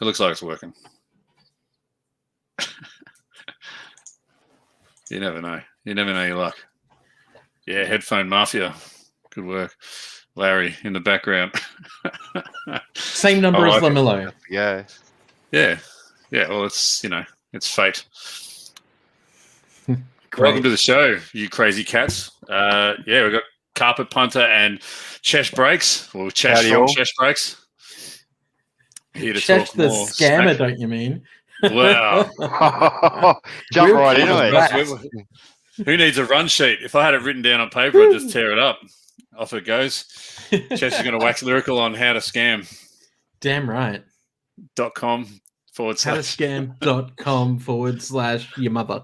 It looks like it's working. You never know. You never know your luck. Yeah, headphone mafia. Good work. Larry in the background. Same number as Lamillo. Yeah. Yeah. Yeah, well, it's fate. Welcome to the show, you crazy cats. Yeah, we've got Carpet Punter and Chesh Breaks, or Chesh from Chesh Breaks. Here to Chesh talk the more scammer, don't you mean? Wow. Jump right into it. Who needs a run sheet? If I had it written down on paper, I'd just tear it up. Off it goes. Chesh is going to wax lyrical on how to scam. Damn right. .com/. Howtoscam.com/ your mother.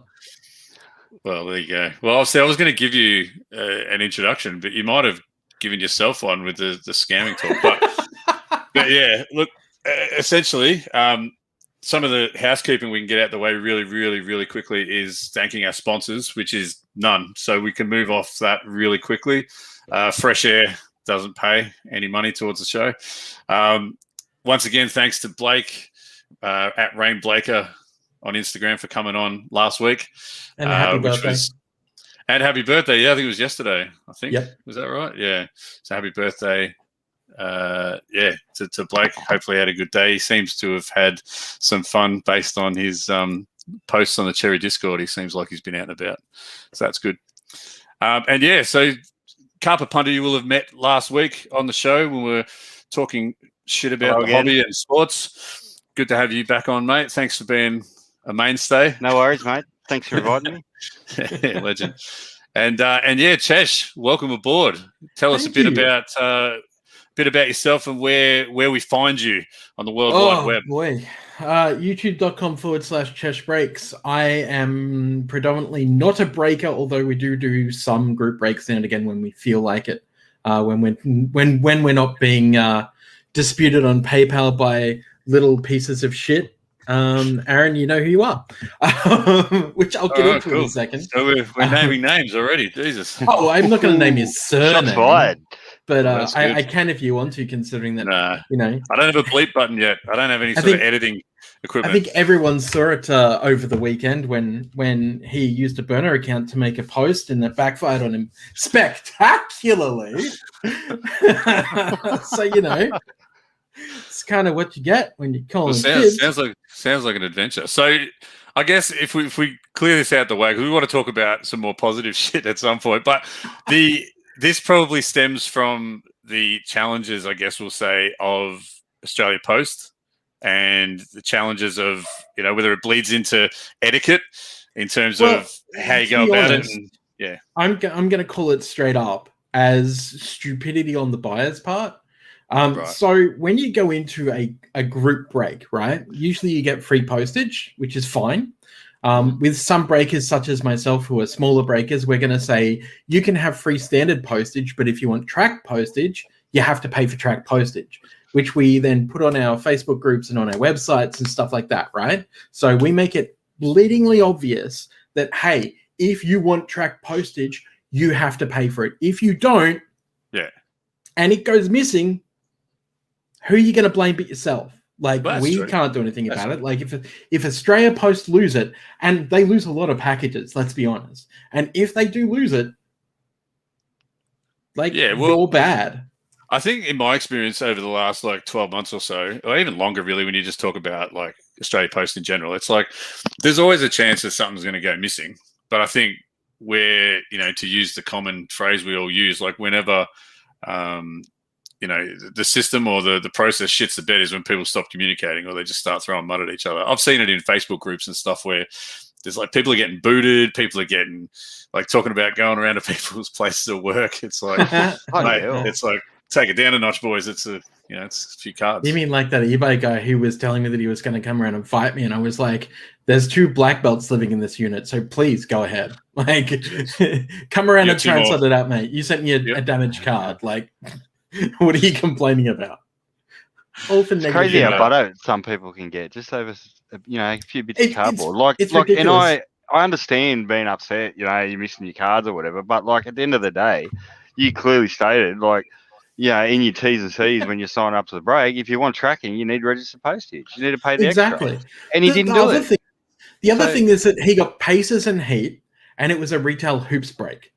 Well, there you go. Well, I was going to give you an introduction, but you might have given yourself one with the scamming talk. But yeah, look, essentially, some of the housekeeping we can get out the way really, really, really quickly is thanking our sponsors, which is none. So we can move off that really quickly. Fresh Air doesn't pay any money towards the show. Once again, thanks to Blake at Rain Blaker on Instagram for coming on last week. And happy birthday. And happy birthday. Yeah, I think it was yesterday. I think. Yep. Was that right? Yeah. So happy birthday. To Blake. Hopefully he had a good day. He seems to have had some fun based on his posts on the Cherry Discord. He seems like he's been out and about. So that's good. So Carpet Punter you will have met last week on the show when we were talking shit about the hobby and sports. Good to have you back on, mate. Thanks for being a mainstay. No worries, mate. Thanks for inviting me. Yeah, legend. And Chesh, welcome aboard. Tell us a bit about yourself and where we find you on the World Wide Web. Boy. YouTube.com/Chesh Breaks. I am predominantly not a breaker, although we do some group breaks now and again when we feel like it. When we're not being disputed on PayPal by little pieces of shit. Aaron, you know who you are, which I'll get into in a second. So we're naming names already. Jesus. Oh, I'm not going to name his surname. Shots fired. But I can if you want to, considering that, I don't have a bleep button yet. I don't have any sort of editing equipment. I think everyone saw it over the weekend when he used a burner account to make a post and that backfired on him spectacularly. So, it's kind of what you get when you call them kids. Sounds like an adventure. So I guess if we clear this out the way, because we want to talk about some more positive shit at some point, but this probably stems from the challenges, I guess we'll say, of Australia Post and the challenges of, whether it bleeds into etiquette in terms of how you go about it. And, yeah, I'm going to call it straight up as stupidity on the buyer's part. Right. So when you go into a group break, right, usually you get free postage, which is fine. With some breakers, such as myself, who are smaller breakers, we're going to say you can have free standard postage, but if you want track postage, you have to pay for track postage, which we then put on our Facebook groups and on our websites and stuff like that, right? So we make it bleedingly obvious that, hey, if you want track postage, you have to pay for it. If you don't, and it goes missing, who are you going to blame but yourself? Like, we can't do anything about it. Like, if Australia Post lose it, and they lose a lot of packages, let's be honest. And if they do lose it, you're bad. I think in my experience over the last 12 months or so, or even longer really, when you just talk about Australia Post in general, it's like there's always a chance that something's going to go missing. But I think to use the common phrase we all use, whenever the system or the process shits the bed is when people stop communicating or they just start throwing mud at each other. I've seen it in Facebook groups and stuff where there's people are getting booted, people are getting talking about going around to people's places of work. It's it's take it down a notch, boys. It's it's a few cards. You mean like that eBay guy who was telling me that he was going to come around and fight me, and I was like, "There's 2 black belts living in this unit, so please go ahead. Come around and try and sort it out, mate. You sent me a damaged card. What are you complaining about?" All for negative. Crazy how butter some people can get just over, a few bits of cardboard. It's ridiculous. And I understand being upset, you're missing your cards or whatever, but at the end of the day, you clearly stated in your T's and C's when you sign up to the break, if you want tracking, you need registered postage. You need to pay the Exactly. extra. And he didn't do it. The other thing is that he got paces and heat, and it was a retail hoops break.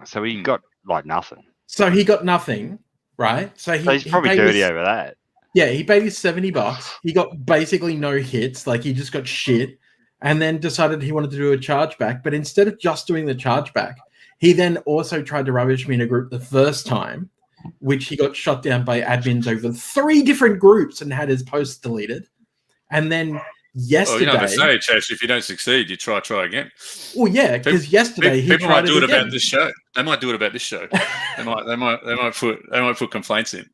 So he got like nothing. So he got nothing, right? So he's probably dirty over that. Yeah, he paid his $70. He got basically no hits, like he just got shit, and then decided he wanted to do a chargeback. But instead of just doing the chargeback, he then also tried to rubbish me in a group the first time, which he got shot down by admins over 3 different groups and had his posts deleted. And then yesterday, well, you know what they say, Chesh, if you don't succeed, you try again. Well, yeah, because yesterday people might do it again. about this show. They might do it about this show. they might put complaints in.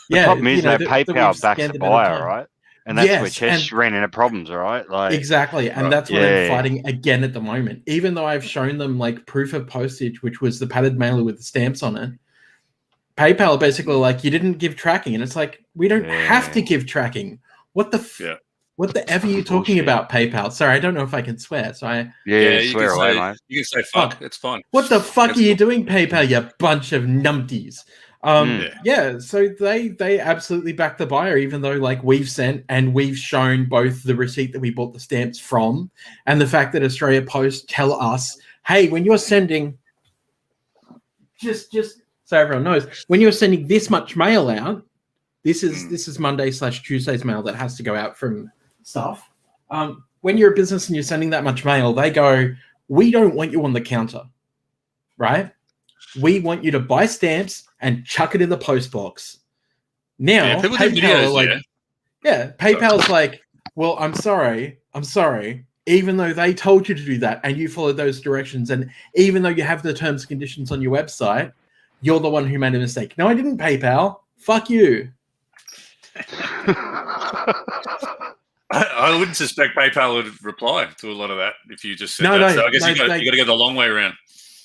The problem is that PayPal backs the buyer, right? And that's where Chesh ran into problems, right? Like exactly, and that's what I'm fighting again at the moment. Even though I've shown them like proof of postage, which was the padded mailer with the stamps on it, PayPal are basically like, you didn't give tracking, and it's like, we don't have to give tracking. What the what the F are you talking about, PayPal? Sorry, I don't know if I can swear. So you swear away, mate. You can say fuck. It's fine. What the fuck are you doing, PayPal? You bunch of numpties. So they absolutely back the buyer, even though like we've sent and we've shown both the receipt that we bought the stamps from and the fact that Australia Post tell us, hey, when you're sending, just so everyone knows, when you're sending this much mail out, this is Monday/Tuesday's mail that has to go out from stuff. When you're a business and you're sending that much mail, they go, we don't want you on the counter, right? We want you to buy stamps and chuck it in the post box. Now, PayPal PayPal's like, well, I'm sorry. Even though they told you to do that and you followed those directions, and even though you have the terms and conditions on your website, you're the one who made a mistake. No, I didn't, PayPal. Fuck you. I wouldn't suspect PayPal would reply to a lot of that if you just said that. So I guess you got to go the long way around.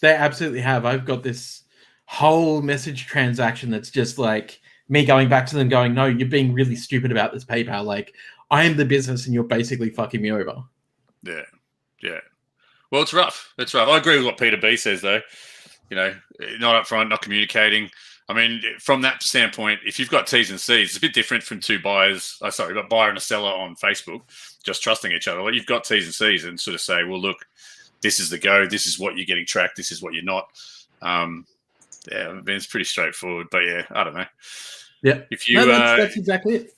They absolutely have. I've got this whole message transaction that's just like me going back to them going, no, you're being really stupid about this, PayPal. Like, I am the business and you're basically fucking me over. Yeah. Well, it's rough. I agree with what Peter B says, though. You know, not upfront, not communicating. I mean, from that standpoint, if you've got T's and C's, it's a bit different from two buyers. But buyer and a seller on Facebook, just trusting each other. Like, you've got T's and C's and sort of say, well, look, this is the go. This is what you're getting tracked. This is what you're not. I mean, it's pretty straightforward. But yeah, I don't know. Yeah, if you, that's exactly it.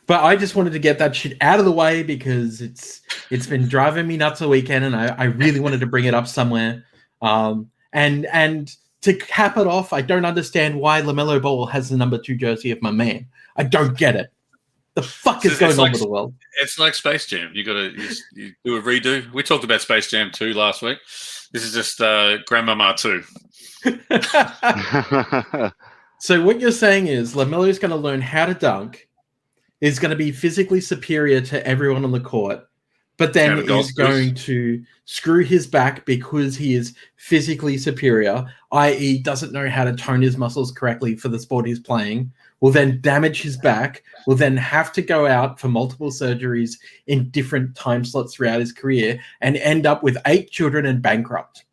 But I just wanted to get that shit out of the way because it's been driving me nuts all weekend, and I really wanted to bring it up somewhere. And to cap it off, I don't understand why LaMelo Ball has the number 2 jersey of my man. I don't get it. The fuck is going on with the world? It's like Space Jam. You do a redo. We talked about Space Jam 2 last week. This is just Grandmama 2. So what you're saying is LaMelo is going to learn how to dunk, is going to be physically superior to everyone on the court, but then is going to screw his back because he is physically superior, i.e. doesn't know how to tone his muscles correctly for the sport he's playing, will then damage his back, will then have to go out for multiple surgeries in different time slots throughout his career, and end up with 8 children and bankrupt.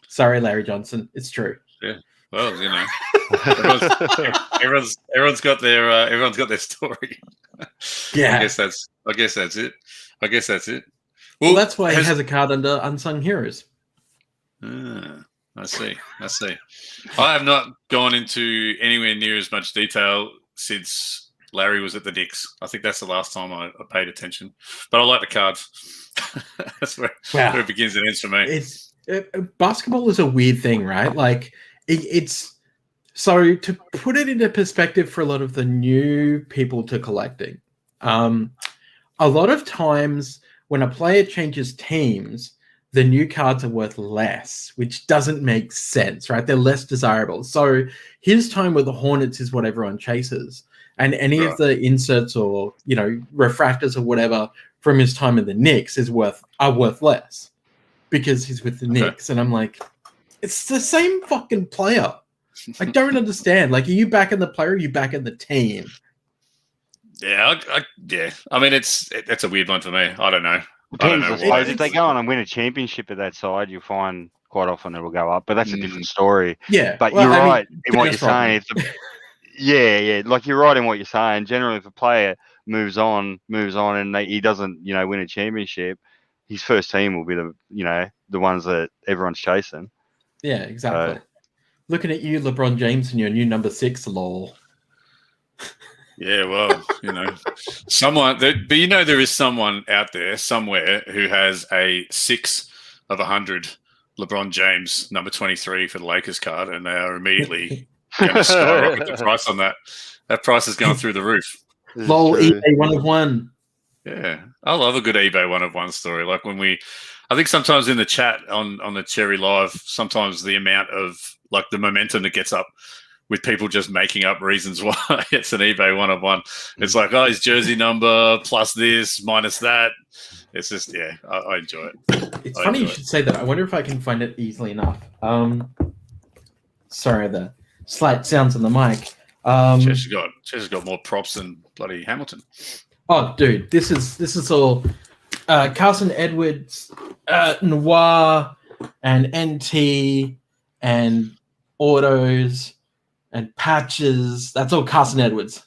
Sorry, Larry Johnson. It's true. Yeah. Well, you know, everyone's got their story. Yeah. I guess that's it. Well, that's why he has a card under Unsung Heroes. I see. I have not gone into anywhere near as much detail since Larry was at the Knicks. I think that's the last time I paid attention. But I like the cards. That's where it begins and ends for me. Basketball is a weird thing, right? Like, it's so to put it into perspective for a lot of the new people to collecting. A lot of times when a player changes teams, the new cards are worth less, which doesn't make sense, right? They're less desirable. So his time with the Hornets is what everyone chases. And any of the inserts or, refractors or whatever from his time in the Knicks are worth less because he's with the Knicks. And I'm like, it's the same fucking player. I don't understand. Like, are you back in the player or are you back in the team? Yeah, I mean, it's a weird one for me. I don't know. I suppose if they go on and win a championship at that side, you'll find quite often it'll go up, but that's a different story. Yeah, but you're right in what you're saying. Yeah, like you're right in what you're saying. Generally, if a player moves on, and he doesn't, win a championship, his first team will be the ones that everyone's chasing. Yeah, exactly. Looking at you, LeBron James, and your new number 6, lol. Yeah, well, someone but there is someone out there somewhere who has a 6 of 100 LeBron James number 23 for the Lakers card, and they are immediately going to skyrocket the price on that. That price is going through the roof. Lol, eBay 1 of 1. Yeah, I love a good eBay 1 of 1 story. Like when I think sometimes in the chat on the Cherry Live, sometimes the amount of like the momentum that gets up with people just making up reasons why it's an eBay 1 of 1. It's like, his jersey number plus this minus that. It's just, I enjoy it. It's funny you should say that. I wonder if I can find it easily enough. Sorry, the slight sounds on the mic. Chesh has got more props than bloody Hamilton. Oh, dude, this is all Carson Edwards, Noir, and NT, and autos, and patches. That's all Carson Edwards.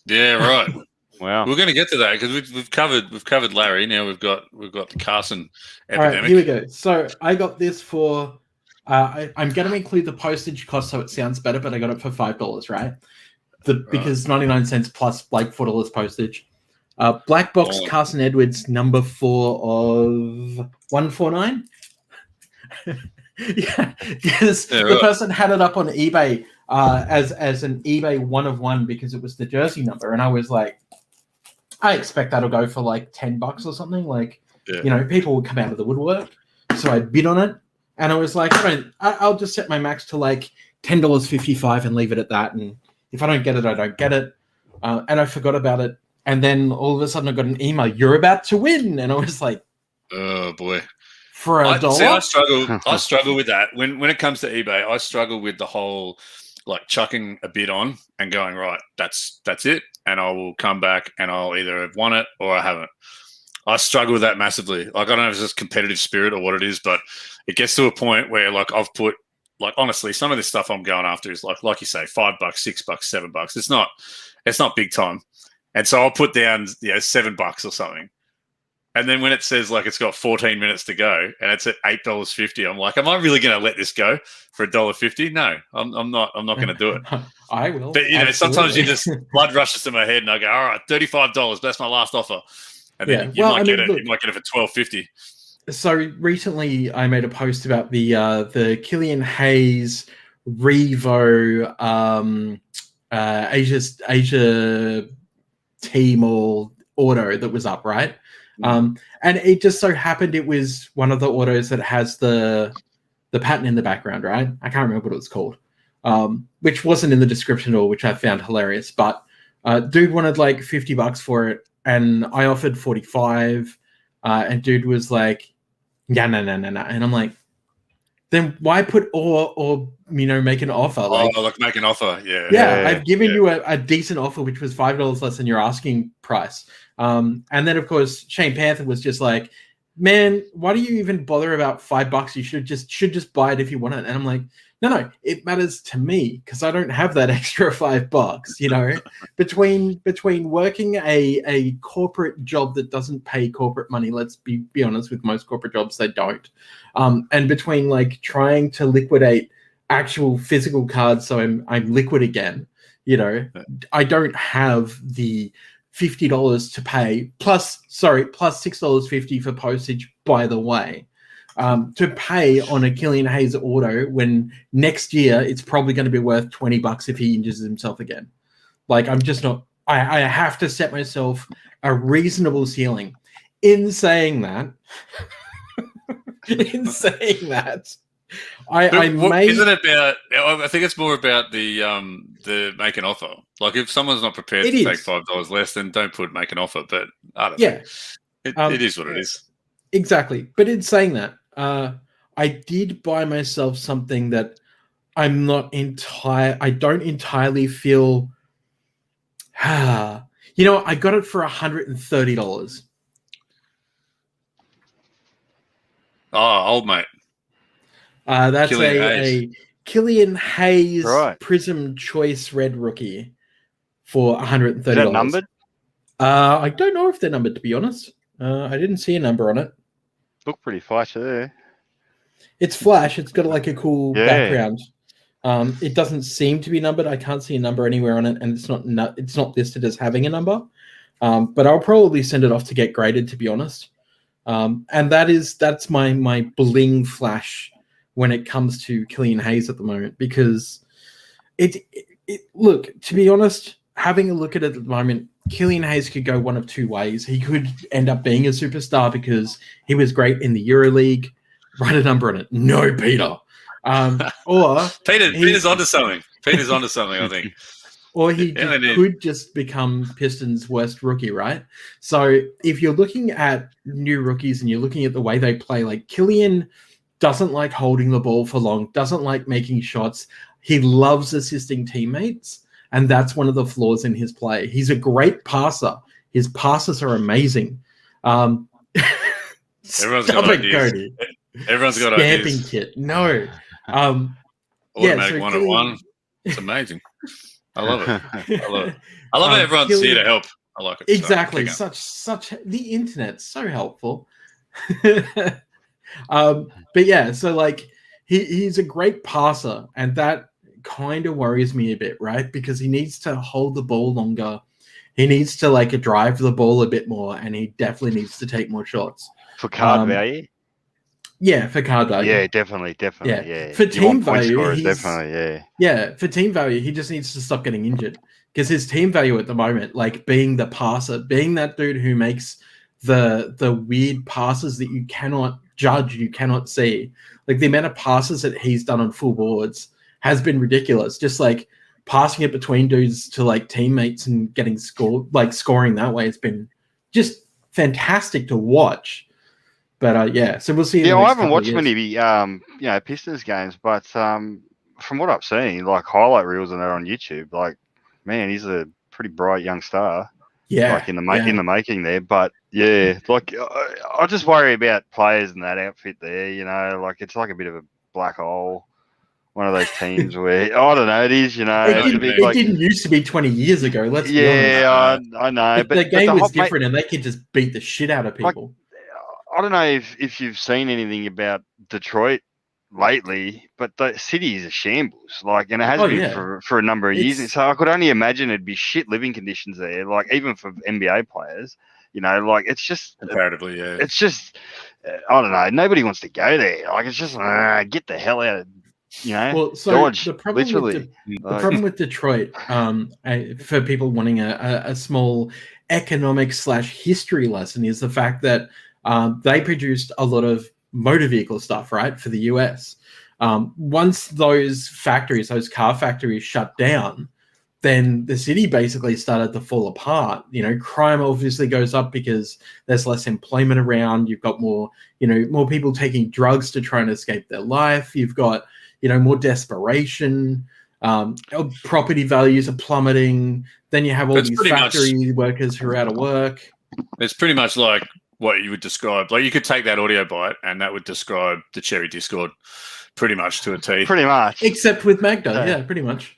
Yeah, right. Wow. We're going to get to that because we've covered Larry. Now we've got the Carson epidemic. All right, here we go. So I got this for. I'm going to include the postage cost so it sounds better, but I got it for $5, right? Because 99 cents plus like $4 postage. Black box Carson Edwards number 4 of 149. Yeah, because the person had it up on eBay as an eBay 1 of 1 because it was the jersey number, and I was like, I expect that'll go for like $10 or something. Like, people would come out of the woodwork, so I bid on it, and I was like, I'll just set my max to like $10.55 and leave it at that, and if I don't get it, I don't get it, and I forgot about it, and then all of a sudden I got an email, you're about to win, and I was like, oh boy. For $1? See, I struggle with that. When it comes to eBay, I struggle with the whole like chucking a bid on and going, right, that's it. And I will come back and I'll either have won it or I haven't. I struggle with that massively. Like, I don't know if it's just competitive spirit or what it is, but it gets to a point where like I've put, like, honestly, some of this stuff I'm going after is like you say, $5, $6, $7. It's not big time. And so I'll put down, $7 or something. And then when it says like it's got 14 minutes to go and it's at $8.50, I'm like, am I really going to let this go for $1.50? No, I'm not going to do it. I will. But sometimes you just blood rushes to my head and I go, all right, $35. That's my last offer. And then you might get it for $12.50. So recently I made a post about the Killian Hayes Revo Asia team or auto that was up, right? And it just so happened it was one of the autos that has the pattern in the background, right? I can't remember what it was called, which wasn't in the description at all, which I found hilarious. But dude wanted like $50 for it, and I offered 45, and dude was like, yeah, no. And I'm like, then why put or make an offer? Like make an offer, yeah. Yeah, I've given you a decent offer, which was $5 less than your asking price. And then, of course, Shane Panther was just like, man, why do you even bother about $5? You should just buy it if you want it. And I'm like, no, it matters to me because I don't have that extra $5, between working a corporate job that doesn't pay corporate money. Let's be honest, with most corporate jobs, they don't. And between like trying to liquidate actual physical cards. So I'm liquid again, I don't have the $50 to pay plus $6.50 for postage, by the way, to pay on a Killian Hayes auto when next year it's probably going to be worth $20 if he injures himself again. Like, I'm just not, I have to set myself a reasonable ceiling. In saying that, isn't it about? I think it's more about the make an offer. Like, if someone's not prepared to take $5 less, then don't make an offer. But I don't know. It is what it is. Exactly. But in saying that, I did buy myself something that I don't entirely feel. I got it for $130. Oh, old mate. That's a Killian Hayes Prism Choice Red rookie for $130. Is that numbered? I don't know if they're numbered, to be honest. I didn't see a number on it. Look pretty flashy there. It's flash. It's got like a cool background. It doesn't seem to be numbered. I can't see a number anywhere on it, and it's not listed as having a number. But I'll probably send it off to get graded, to be honest. And that's my bling flash when it comes to Killian Hayes at the moment, because look, to be honest, having a look at it at the moment, Killian Hayes could go one of two ways. He could end up being a superstar because he was great in the EuroLeague. Write a number on it. No, Peter. Or Peter's onto something. Peter's onto something, I think. Or he could just become Pistons' worst rookie, right? So if you're looking at new rookies and you're looking at the way they play, like Killian doesn't like holding the ball for long, doesn't like making shots. He loves assisting teammates, and that's one of the flaws in his play. He's a great passer. His passes are amazing. Everyone's got ideas. Cody. Everyone's got Stamping ideas. kit. No. Automatic 101. It's amazing. I love it. I love it. Everyone's here to help. I like it. Exactly. Such the internet's so helpful. But yeah, so like he's a great passer, and that kind of worries me a bit, right? Because he needs to hold the ball longer. He needs to like drive the ball a bit more, and he definitely needs to take more shots. For card value? Yeah, for card value. Yeah, definitely. Yeah. For team value, definitely, for team value, he just needs to stop getting injured, because his team value at the moment, like being the passer, being that dude who makes the weird passes that you cannot judge, you cannot see, like the amount of passes that he's done on full boards has been ridiculous. Just like passing it between dudes to like teammates and getting scoring that way has been just fantastic to watch. But so we'll see. Yeah, I haven't watched many Pistons games, but from what I've seen, like highlight reels and that on YouTube, like man, he's a pretty bright young star. Yeah, like in the making there. But yeah, like I just worry about players in that outfit there. You know, like it's like a bit of a black hole. One of those teams where I don't know. It is, it didn't used to be 20 years ago. Let's be honest. I know, but the game was different, and they could just beat the shit out of people. I don't know if you've seen anything about Detroit lately, but the city is a shambles. Like, and it has been for a number of years. So I could only imagine it'd be shit living conditions there. Like even for NBA players, like it's just comparatively, it's just I don't know. Nobody wants to go there. Like it's just get the hell out of. Well, so Dodge, the problem with Detroit, for people wanting a small economic / history lesson, is the fact that they produced a lot of motor vehicle stuff, right, for the US. Once those car factories shut down, then the city basically started to fall apart. Crime obviously goes up because there's less employment around. You've got more people taking drugs to try and escape their life. You've got more desperation. Property values are plummeting. Then you have all these factory workers who are out of work. It's pretty much like what you would describe. Like you could take that audio bite, and that would describe the Cherry Discord pretty much to a T. Pretty much, except with Magda. Yeah, pretty much.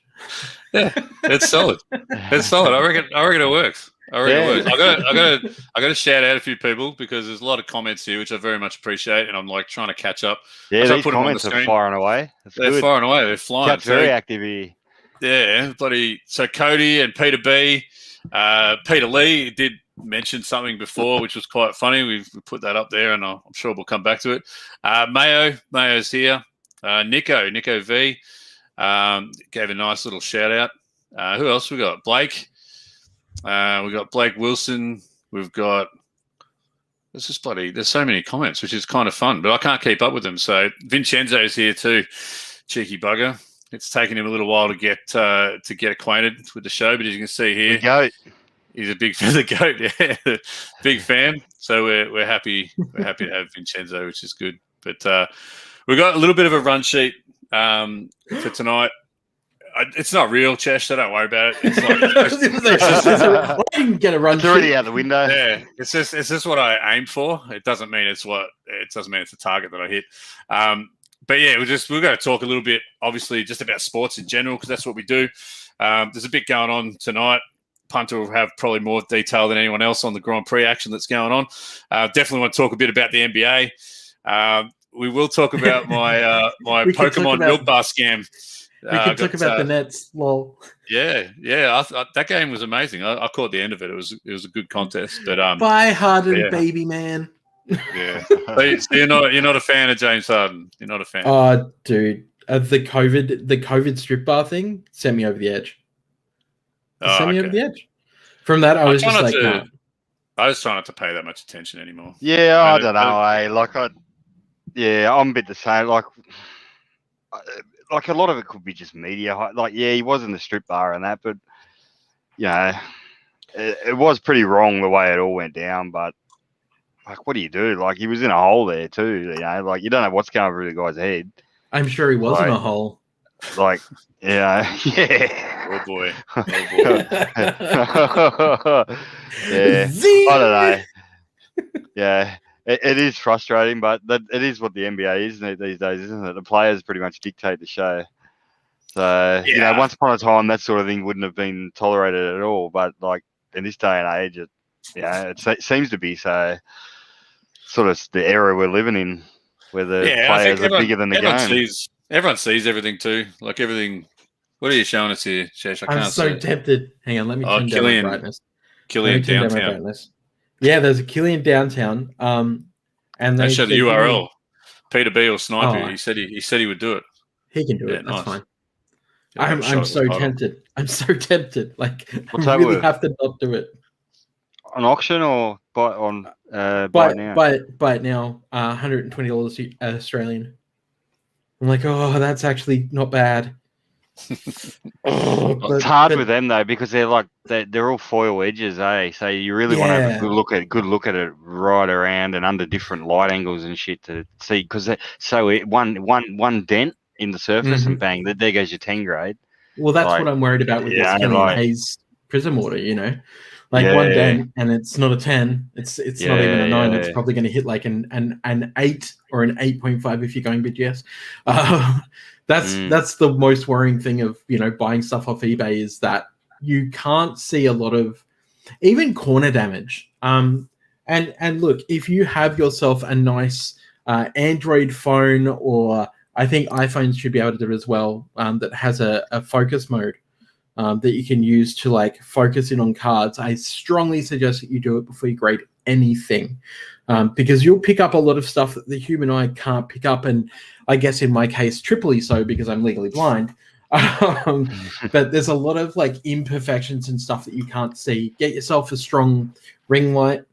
Yeah, it's solid. It's solid. I reckon it works. It works. I got to shout out a few people because there's a lot of comments here, which I very much appreciate, and I'm like trying to catch up. Yeah, these comments are firing away. They're firing away. They're flying. Cat's very active here. Yeah, bloody. So Cody and Peter B, Peter Lee did mention something before, which was quite funny. We put that up there, and I'm sure we'll come back to it. Mayo's here. Nico V gave a nice little shout out. Who else we got? Blake. We've got Blake Wilson. We've got there's so many comments, which is kind of fun, but I can't keep up with them. So Vincenzo's here too, cheeky bugger. It's taken him a little while to get acquainted with the show, but as you can see here, he's a big fan of the goat. Yeah, big fan. So we're happy to have Vincenzo, which is good. But we've got a little bit of a run sheet for tonight. It's not real, Chesh, so don't worry about it. It's like I didn't get a run. It's already out the window. Yeah, it's just what I aim for. It doesn't mean it's the target that I hit. but yeah, we're going to talk a little bit, obviously, just about sports in general because that's what we do. There's a bit going on tonight. Punter will have probably more detail than anyone else on the Grand Prix action that's going on. Definitely want to talk a bit about the NBA. We will talk about my my Pokemon Milk Bar scam. We can talk about the Nets. Lol. Yeah. That game was amazing. I caught the end of it. It was a good contest. But bye, Harden, baby man. Yeah. So you're not a fan of James Harden. You're not a fan. Oh, dude, the COVID strip bar thing sent me over the edge. Sent me over the edge. From that, I was just like, no. I was trying not to pay that much attention anymore. Yeah, I don't know. I'm a bit the same. Like a lot of it could be just media. Like, yeah, he was in the strip bar and that, but it was pretty wrong the way it all went down. But like, what do you do? Like, he was in a hole there too. Like you don't know what's going through the guy's head. I'm sure he was in a hole. Like, yeah. Oh boy. Yeah, I don't know. Yeah, it is frustrating, but it is what the NBA is these days, isn't it? The players pretty much dictate the show. So, once upon a time, that sort of thing wouldn't have been tolerated at all. But like in this day and age, it seems to be so. Sort of the era we're living in, where the players are bigger than the game. Everyone sees everything too. Like everything. What are you showing us here, Chesh? I'm so tempted. Hang on, let me turn down my brightness. Killian downtown. Yeah, there's a Killian downtown. And they show the URL. Peter B will snipe you. He said he would do it. He can do it. That's fine. I'm so tempted. I'm so tempted. Like, I really have to not do it. On auction or buy it now? Buy it now. $120 Australian. I'm like, oh, that's actually not bad. It's hard with them though because they're all foil edges, eh? So you really want to have a good look at it right around and under different light angles and shit to see because one dent in the surface and bang, there goes your 10 grade. Well, that's what I'm worried about with this Killian Hayes prism order. Like one dent and it's not a 10. It's not even a 9. It's probably going to hit like an 8 or an 8.5 if you're going BGS. That's the most worrying thing of buying stuff off eBay is that you can't see a lot of even corner damage. And look, if you have yourself a nice Android phone, or I think iPhones should be able to do it as well, that has a focus mode that you can use to like focus in on cards, I strongly suggest that you do it before you grade anything, because you'll pick up a lot of stuff that the human eye can't pick up, and I guess in my case triply so because I'm legally blind. But there's a lot of like imperfections and stuff that you can't see. Get yourself a strong ring light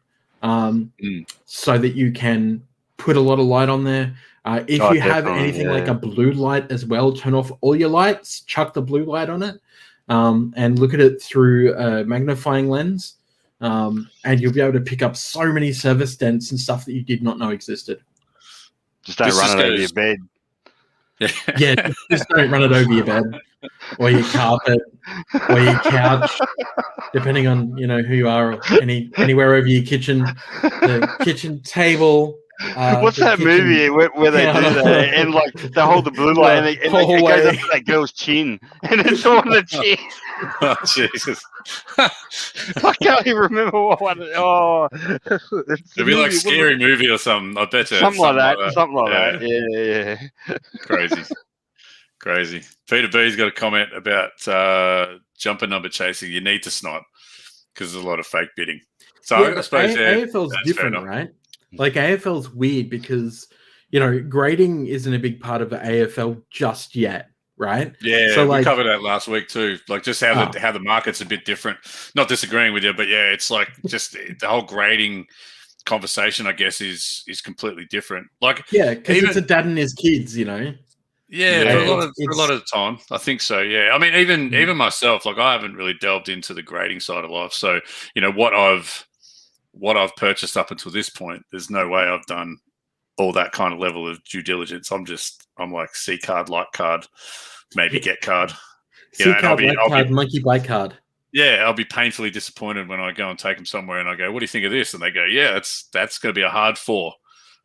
so that you can put a lot of light on there. If you have anything like a blue light as well, turn off all your lights, chuck the blue light on it, and look at it through a magnifying lens. And you'll be able to pick up so many service dents and stuff that you did not know existed. Just don't run it over your bed. Yeah, just don't run it over your bed or your carpet or your couch, depending on who you are, or anywhere over your kitchen, the kitchen table. What's that movie where they do that and like they hold the blue light and it goes up to that girl's chin and it's on the chin? Oh Jesus! I can't even remember what one. Oh, it'd be like a scary movie or something. I bet you something like that. Yeah. Crazy. Peter B's got a comment about jumper number chasing. You need to snipe because there's a lot of fake bidding. So I suppose AFL's different, right? Like AFL's weird because grading isn't a big part of the AFL just yet, right? Yeah, so we covered that last week too. Like just how the market's a bit different. Not disagreeing with you, but yeah, it's like just the whole grading conversation, I guess, is completely different. Like because it's a dad and his kids, Yeah, for a lot of the time, I think so. Yeah, I mean, even myself, like I haven't really delved into the grading side of life. So what I've purchased up until this point, there's no way I've done all that kind of level of due diligence. I'm like C card, light card, maybe get card. C card, light card, monkey bite card. Yeah, I'll be painfully disappointed when I go and take them somewhere and I go, "What do you think of this?" And they go, "Yeah, that's going to be a hard 4."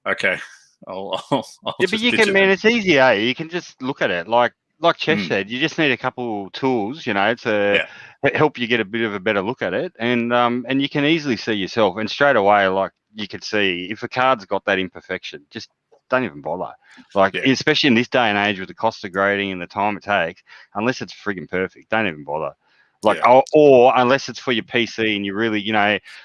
Okay, I'll Yeah, just but you pitch can, it man. in. It's easy, eh? You can just look at it like Chesh said. You just need a couple tools, to help you get a bit of a better look at it, and you can easily see yourself. And straight away, like you could see if a card's got that imperfection, just don't even bother. Like especially in this day and age with the cost of grading and the time it takes, unless it's frigging perfect, don't even bother. Like, or unless it's for your PC and you really,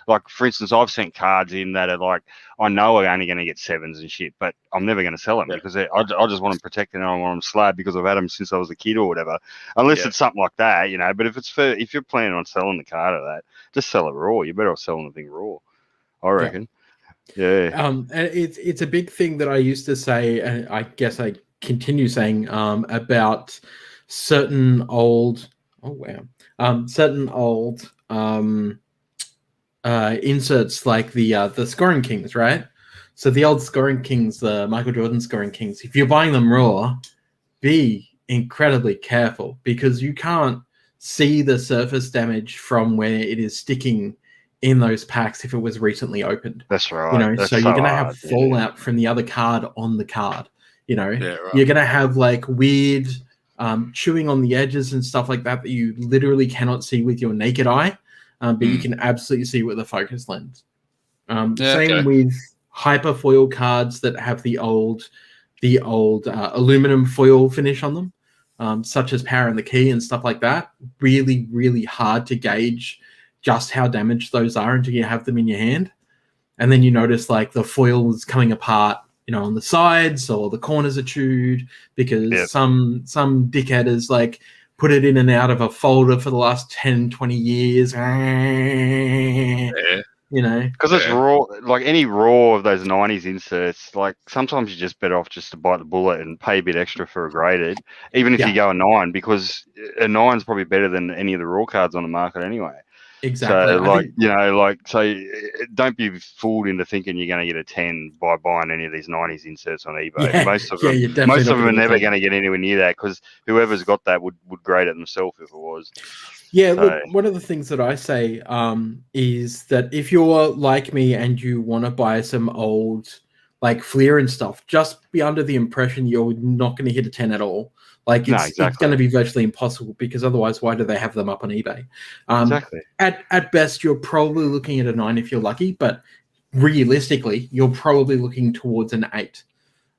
like for instance, I've sent cards in that are like, I know I'm only going to get 7s and shit, but I'm never going to sell them because I just want them protected and I want them slab because I've had them since I was a kid or whatever. Unless it's something like that, But if you're planning on selling the card of that, just sell it raw. You're better off selling the thing raw, I reckon. Yeah. And it's a big thing that I used to say, and I guess I continue saying about certain old. Oh wow. Certain old inserts like the Scoring Kings, right? So the old Scoring Kings, the Michael Jordan Scoring Kings, if you're buying them raw, be incredibly careful because you can't see the surface damage from where it is sticking in those packs if it was recently opened. That's right. So you're going to have fallout from the other card on the card. You're going to have like weird chewing on the edges and stuff like that you literally cannot see with your naked eye, but you can absolutely see with a focus lens. Same with hyperfoil cards that have the old aluminum foil finish on them, such as Power and the Key and stuff like that. Really, really hard to gauge just how damaged those are until you have them in your hand. And then you notice like the foil is coming apart, on the sides or the corners are chewed because some dickhead has like put it in and out of a folder for the last 10, 20 years. Because it's raw, like any raw of those 90s inserts, like sometimes you're just better off just to bite the bullet and pay a bit extra for a graded, even if you go a 9, because a 9's probably better than any of the raw cards on the market anyway. Exactly. So don't be fooled into thinking you're going to get a 10 by buying any of these 90s inserts on eBay. Most of them are never going to get anywhere near that because whoever's got that would grade it themselves if it was. Yeah, look, one of the things that I say is that if you're like me and you want to buy some old like Fleer and stuff, just be under the impression you're not going to hit a 10 at all. Like it's going to be virtually impossible because otherwise, why do they have them up on eBay? Exactly. At best, you're probably looking at a 9 if you're lucky, but realistically, you're probably looking towards an 8.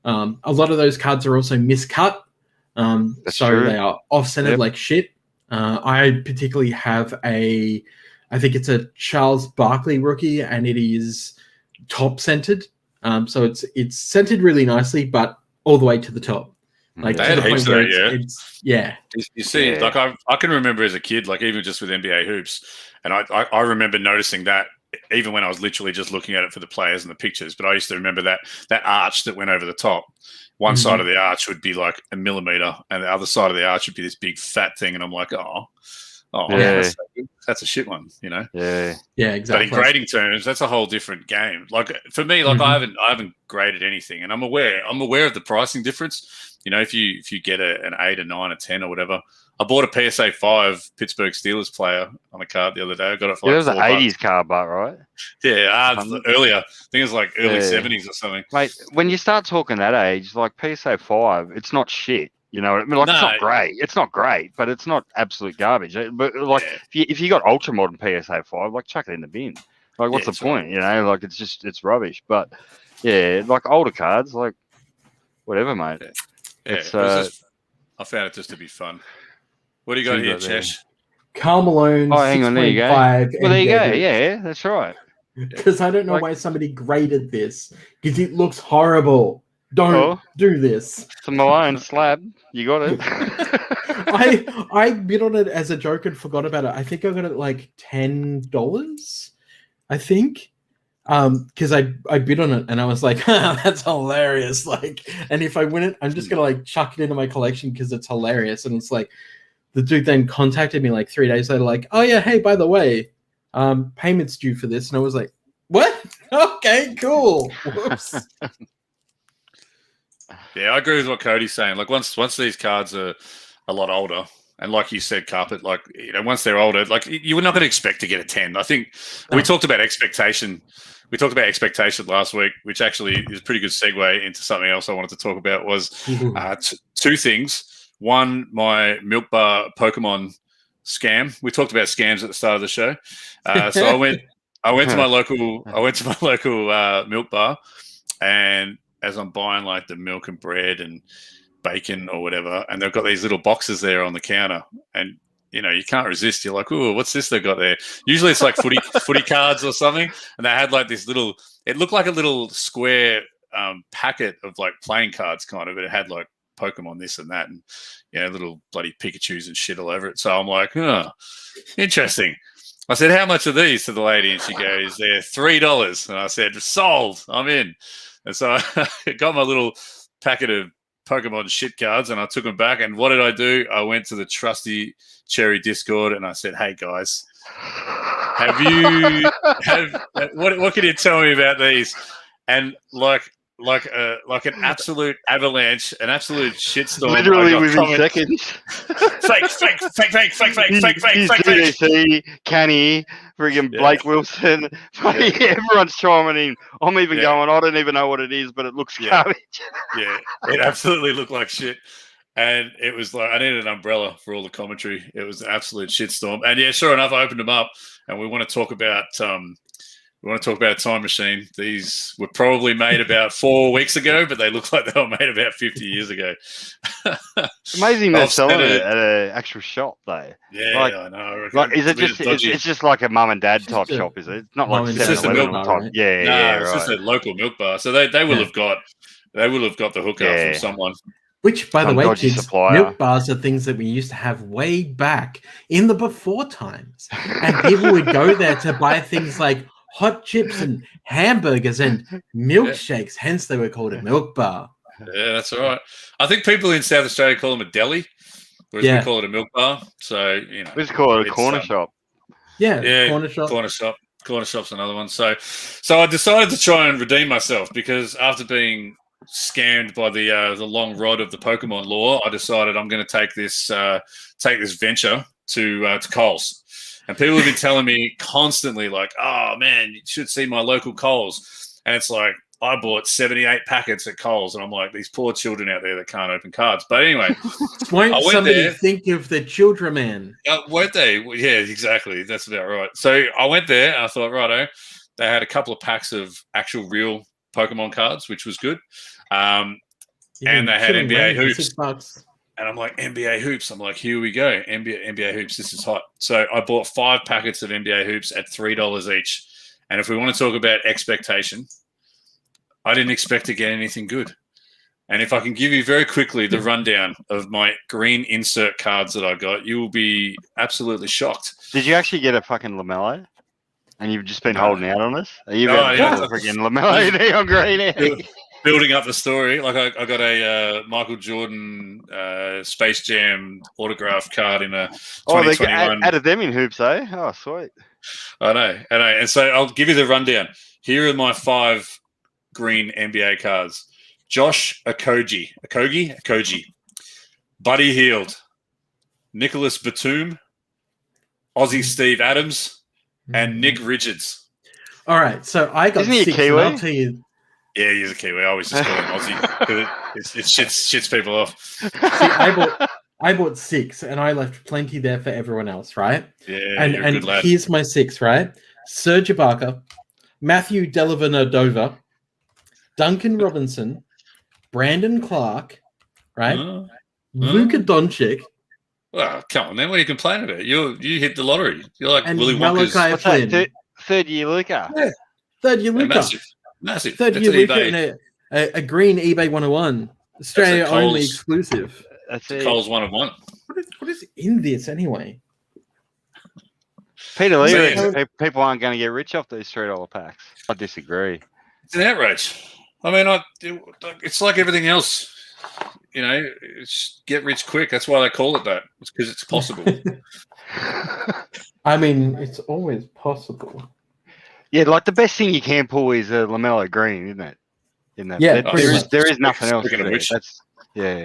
A lot of those cards are also miscut, so they are off-centered like shit. I particularly have I think it's a Charles Barkley rookie, and it is top-centered. So it's centered really nicely, but all the way to the top. Like they had heaps of that, You see, like I can remember as a kid, like even just with NBA hoops, and I remember noticing that even when I was literally just looking at it for the players and the pictures. But I used to remember that arch that went over the top. One side of the arch would be like a millimeter, and the other side of the arch would be this big fat thing. And I'm like, that's a shit one, Yeah, exactly. But in grading terms, that's a whole different game. Like for me, like I haven't graded anything, and I'm aware of the pricing difference. If you get an 8, a 9, a 10, or whatever. I bought a PSA 5 Pittsburgh Steelers player on a card the other day. I got it for it was an 80s card, but right? Yeah, earlier. I think it was like early 70s or something. Mate, when you start talking that age, like PSA 5, it's not shit. You know what I mean? Like, it's not great. It's not great, but it's not absolute garbage. But like, if you got ultra modern PSA 5, like chuck it in the bin. Like, what's the point? Like it's rubbish. But like older cards, like whatever, mate. I found it just to be fun. What do you got here, Chesh? Karl Malone. Oh, hang on, there you go. Well, there you go. Yeah, that's right. Because I don't know why somebody graded this. Because it looks horrible. Don't do this. It's a Malone slab. You got it. I bid on it as a joke and forgot about it. I think I got it like $10. I think. Because I bid on it and I was like, that's hilarious. Like, and if I win it, I'm just gonna like chuck it into my collection because it's hilarious. And it's like the dude then contacted me like 3 days later, like, oh yeah, hey, by the way, payment's due for this. And I was like, what? Okay, cool. Whoops. Yeah, I agree with what Cody's saying. Like once these cards are a lot older, and like you said, Carpet, like once they're older, like you're not going to expect to get a 10. I think we talked about expectation we talked about expectation last week, which actually is a pretty good segue into something else I wanted to talk about. Was two things. One, my Milk Bar Pokemon scam. We talked about scams at the start of the show, so I went to my local milk bar, and as I'm buying like the milk and bread and bacon or whatever, and they've got these little boxes there on the counter, and you know, you can't resist. You're like, "Ooh, what's this they've got there?" Usually it's like footy cards or something, and they had like this little. It looked like a little square packet of like playing cards, kind of. It had like Pokemon this and that, and little bloody Pikachus and shit all over it. So I'm like, "Oh, interesting." I said, "How much are these?" to the lady, and she goes, "They're $3." And I said, "Sold. I'm in." And so I got my little packet of Pokemon shit cards, and I took them back. And what did I do? I went to the trusty Cherry Discord, and I said, "Hey guys, what can you tell me about these?" And like an absolute avalanche, an absolute shitstorm. Literally within seconds. Fake. GDC, Canny, friggin' Blake Wilson. Everyone's chiming in. I'm even going, I don't even know what it is, but it looks garbage. Yeah, it absolutely looked like shit. And it was like, I needed an umbrella for all the commentary. It was an absolute shitstorm. And yeah, sure enough, I opened them up, and we want to talk about a time machine. These were probably made about 4 weeks ago, but they look like they were made about 50 years ago. Amazing they're selling it at an actual shop, though. Yeah, I know. Like, is it just? It's just like a mum and dad type shop, is it? It's not like 7-Eleven type. Right? Yeah, it's just a local milk bar. So they will have got the hookup from someone. Which, by the way, kids, milk bars are things that we used to have way back in the before times, and people would go there to buy things like hot chips and hamburgers and milkshakes. Hence, they were called a milk bar. Yeah, that's all right. I think people in South Australia call them a deli, whereas we call it a milk bar. So, we just call it a corner shop. Yeah, corner shop. Corner shop's another one. So I decided to try and redeem myself, because after being scammed by the long rod of the Pokemon lore, I decided I'm going to take this venture to Coles. And people have been telling me constantly, like, "Oh man, you should see my local Coles." And it's like, I bought 78 packets at Coles, and I'm like, these poor children out there that can't open cards. But anyway, won't somebody think of the children, man? Won't they? Yeah, exactly. That's about right. So I went there, and I thought, righto, they had a couple of packs of actual real Pokemon cards, which was good. And they had NBA hoops. $6. And I'm like, NBA hoops. I'm like, here we go. NBA hoops. This is hot. So I bought 5 packets of NBA hoops at $3 each. And if we want to talk about expectation, I didn't expect to get anything good. And if I can give you very quickly the rundown of my green insert cards that I got, you will be absolutely shocked. Did you actually get a fucking LaMelo? And you've just been holding out on us? Are you about to get a freaking LaMelo neon green? Building up the story, like I got a Michael Jordan Space Jam autograph card in a 2021. They added them in hoops, eh? Oh, sweet. I know. And so I'll give you the rundown. Here are my 5 green NBA cards. Josh Okogie, Buddy Hield, Nicholas Batum, Aussie Steve Adams, and Nick Richards. All right, so I got 6. And I'll tell you. Yeah, he's a Kiwi. I always just call him Aussie. It shits people off. See, I bought 6, and I left plenty there for everyone else, right? Yeah, and you're a good lad. Here's my 6, right? Serge Ibaka, Matthew Dellavedova, Duncan Robinson, Brandon Clark, right? Luka Doncic. Well, come on, man. What are you complaining about? You hit the lottery. You're like and Willy Wonka's. What's that? Third year Luka. Yeah, third year Luka. Massive. Third year Luka and a green eBay 101. Australia only exclusive. That's it. Coles 1 of 1. What is in this anyway? Peter Lee, people aren't going to get rich off these $3 packs. I disagree. It's an outrage. I mean, it's like everything else. You know, it's get rich quick. That's why they call it that. It's because it's possible. I mean, it's always possible. Yeah, like the best thing you can pull is a LaMelo green, isn't it? There is nothing else.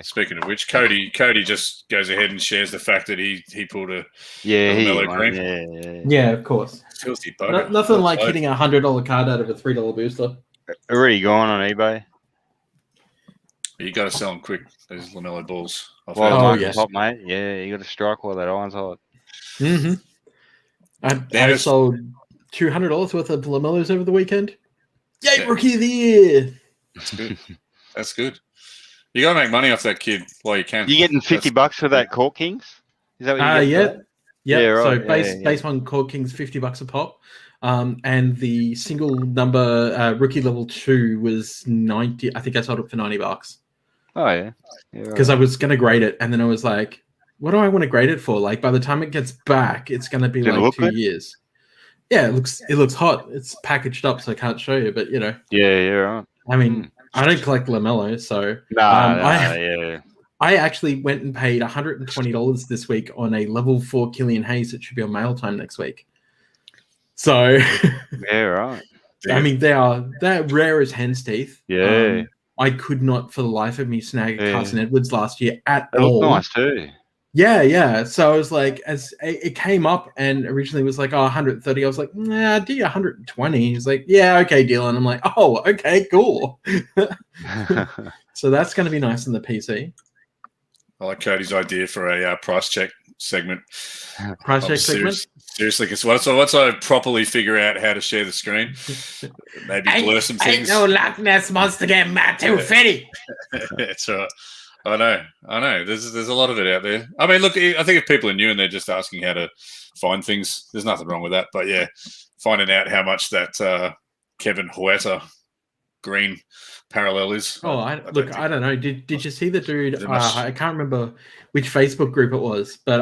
Speaking of which, Cody just goes ahead and shares the fact that he pulled a LaMelo green. Yeah, of course. Filthy bugger. Nothing like hitting $100 card out of a $3 booster. Already gone on eBay. You got to sell them quick. Those LaMelo balls. Iron's hot, mate. Yeah, you got to strike while that iron's hot. Mm-hmm. I sold $200 worth of LaMelos over the weekend. Yay, Rookie of the Year! That's good. That's good. You got to make money off that kid while you can. You getting $50 for that Court Kings? Is that what you get? Yeah, right. So base one Court Kings $50 a pop. And the single number rookie level 2 was 90. I think I sold it for $90. Oh yeah. Because I was gonna grade it, and then I was like, what do I want to grade it for? Like by the time it gets back, it's gonna be like 2 years. Yeah, it looks hot. It's packaged up, so I can't show you, but you know. Yeah, right. I mean, I don't collect LaMelo, so I actually went and paid $120 this week on a level 4 Killian Hayes that should be on mail time next week. So yeah, right. I mean, they're rare as hen's teeth. Yeah. I could not for the life of me snag Carson Edwards last year at all. They look nice too. Yeah. So I was like, as it came up and originally was like, 130. I was like, nah, do you 120? He's like, yeah, okay, deal. And I'm like, oh, okay, cool. So that's going to be nice in the PC. I like Cody's idea for a price check segment. Price check segment? Seriously, because once I properly figure out how to share the screen, maybe blur some things. Ain't no Loch Ness monster getting mad too fetty. That's right. I know. There's a lot of it out there. I mean, look, I think if people are new and they're just asking how to find things, there's nothing wrong with that. But yeah, finding out how much that Kevin Huerta green parallel is. I don't know. Did you see the dude? I can't remember which Facebook group it was, but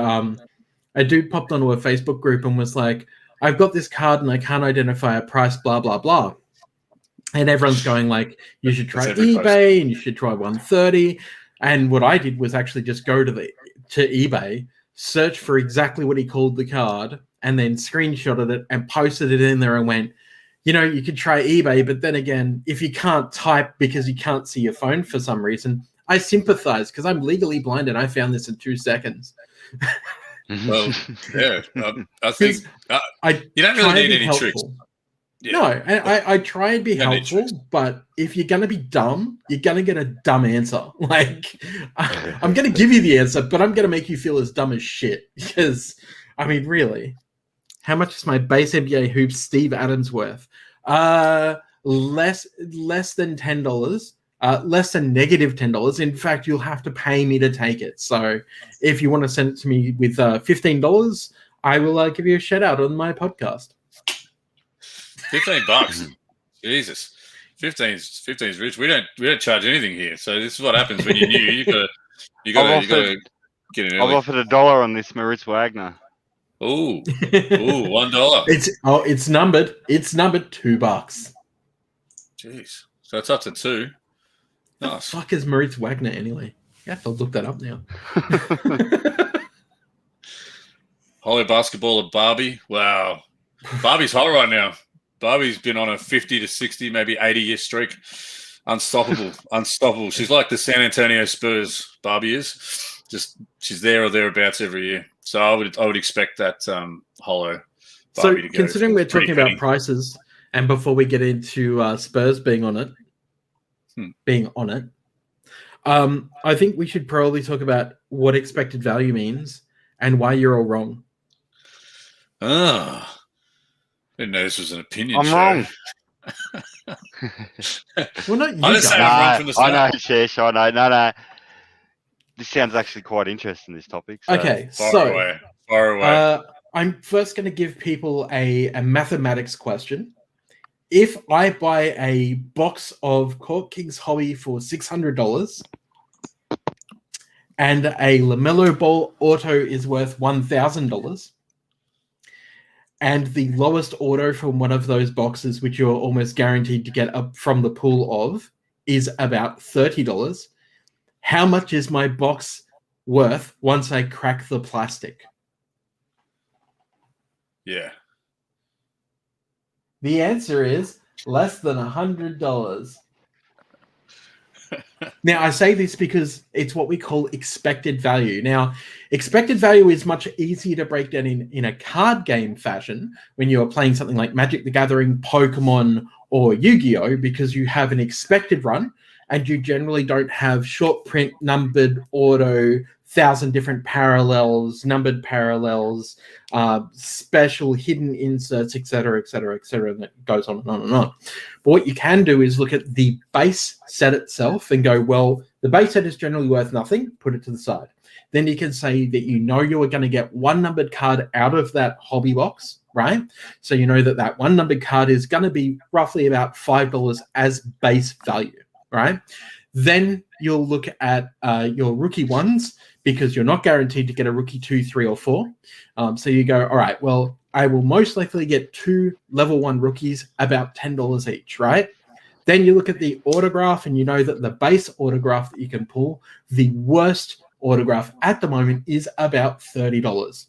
a dude popped onto a Facebook group and was like, I've got this card and I can't identify a price, blah, blah, blah. And everyone's going like, you should try eBay and you should try 130. And what I did was actually just go to eBay, search for exactly what he called the card, and then screenshotted it and posted it in there and went, you know, you could try eBay, but then again, if you can't type because you can't see your phone for some reason, I sympathize because I'm legally blind and I found this in 2 seconds. Well, yeah, I think you don't really need any tricks. Yeah. No, and I try and be helpful, but if you're going to be dumb, you're going to get a dumb answer. Like, I'm going to give you the answer, but I'm going to make you feel as dumb as shit. Because, I mean, really, how much is my base NBA hoops Steve Adams worth? Less than $10. Less than negative $10. In fact, you'll have to pay me to take it. So if you want to send it to me with $15, I will give you a shout out on my podcast. $15. Jesus. 15 is rich. We don't charge anything here. So this is what happens when you're new. You gotta get in early. I've offered $1 on this Moritz Wagner. Ooh, $1. It's numbered. It's numbered $2. Jeez. So it's up to 2. Nice. What the fuck is Moritz Wagner anyway? You have to look that up now. Hollow basketball of Barbie. Wow. Barbie's hot right now. Barbie's been on a 50 to 60, maybe 80-year streak. Unstoppable. She's like the San Antonio Spurs, Barbie is. Just she's there or thereabouts every year. So I would expect that Hollow Barbie to go. So considering we're talking about prices, and before we get into Spurs being on it, I think we should probably talk about what expected value means and why you're all wrong. I didn't know this was an opinion show. Wrong. Well, not you guys. I know, Chesh. I know. No. This sounds actually quite interesting, this topic. So. Okay, far away. I'm first going to give people a mathematics question. If I buy a box of Court Kings Hobby for $600 and a LaMelo Ball auto is worth $1,000, and the lowest auto from one of those boxes, which you're almost guaranteed to get up from the pool of, is about $30, how much is my box worth once I crack the plastic? Yeah. The answer is less than $100. Now, I say this because it's what we call expected value. Now, expected value is much easier to break down in a card game fashion when you're playing something like Magic the Gathering, Pokemon, or Yu-Gi-Oh! Because you have an expected run and you generally don't have short print, numbered, auto, 1,000 different parallels, numbered parallels, special hidden inserts, etc., etc., etc., and that goes on and on and on. But what you can do is look at the base set itself and go, well, the base set is generally worth nothing, put it to the side. Then you can say that you know you are going to get one numbered card out of that hobby box, right? So you know that that one numbered card is going to be roughly about $5 as base value, right? Then you'll look at your rookie ones because you're not guaranteed to get a rookie 2, 3, or 4. So you go, all right, well, I will most likely get 2 level 1 rookies about $10 each, right? Then you look at the autograph and you know that the base autograph that you can pull, the worst autograph at the moment is about $30.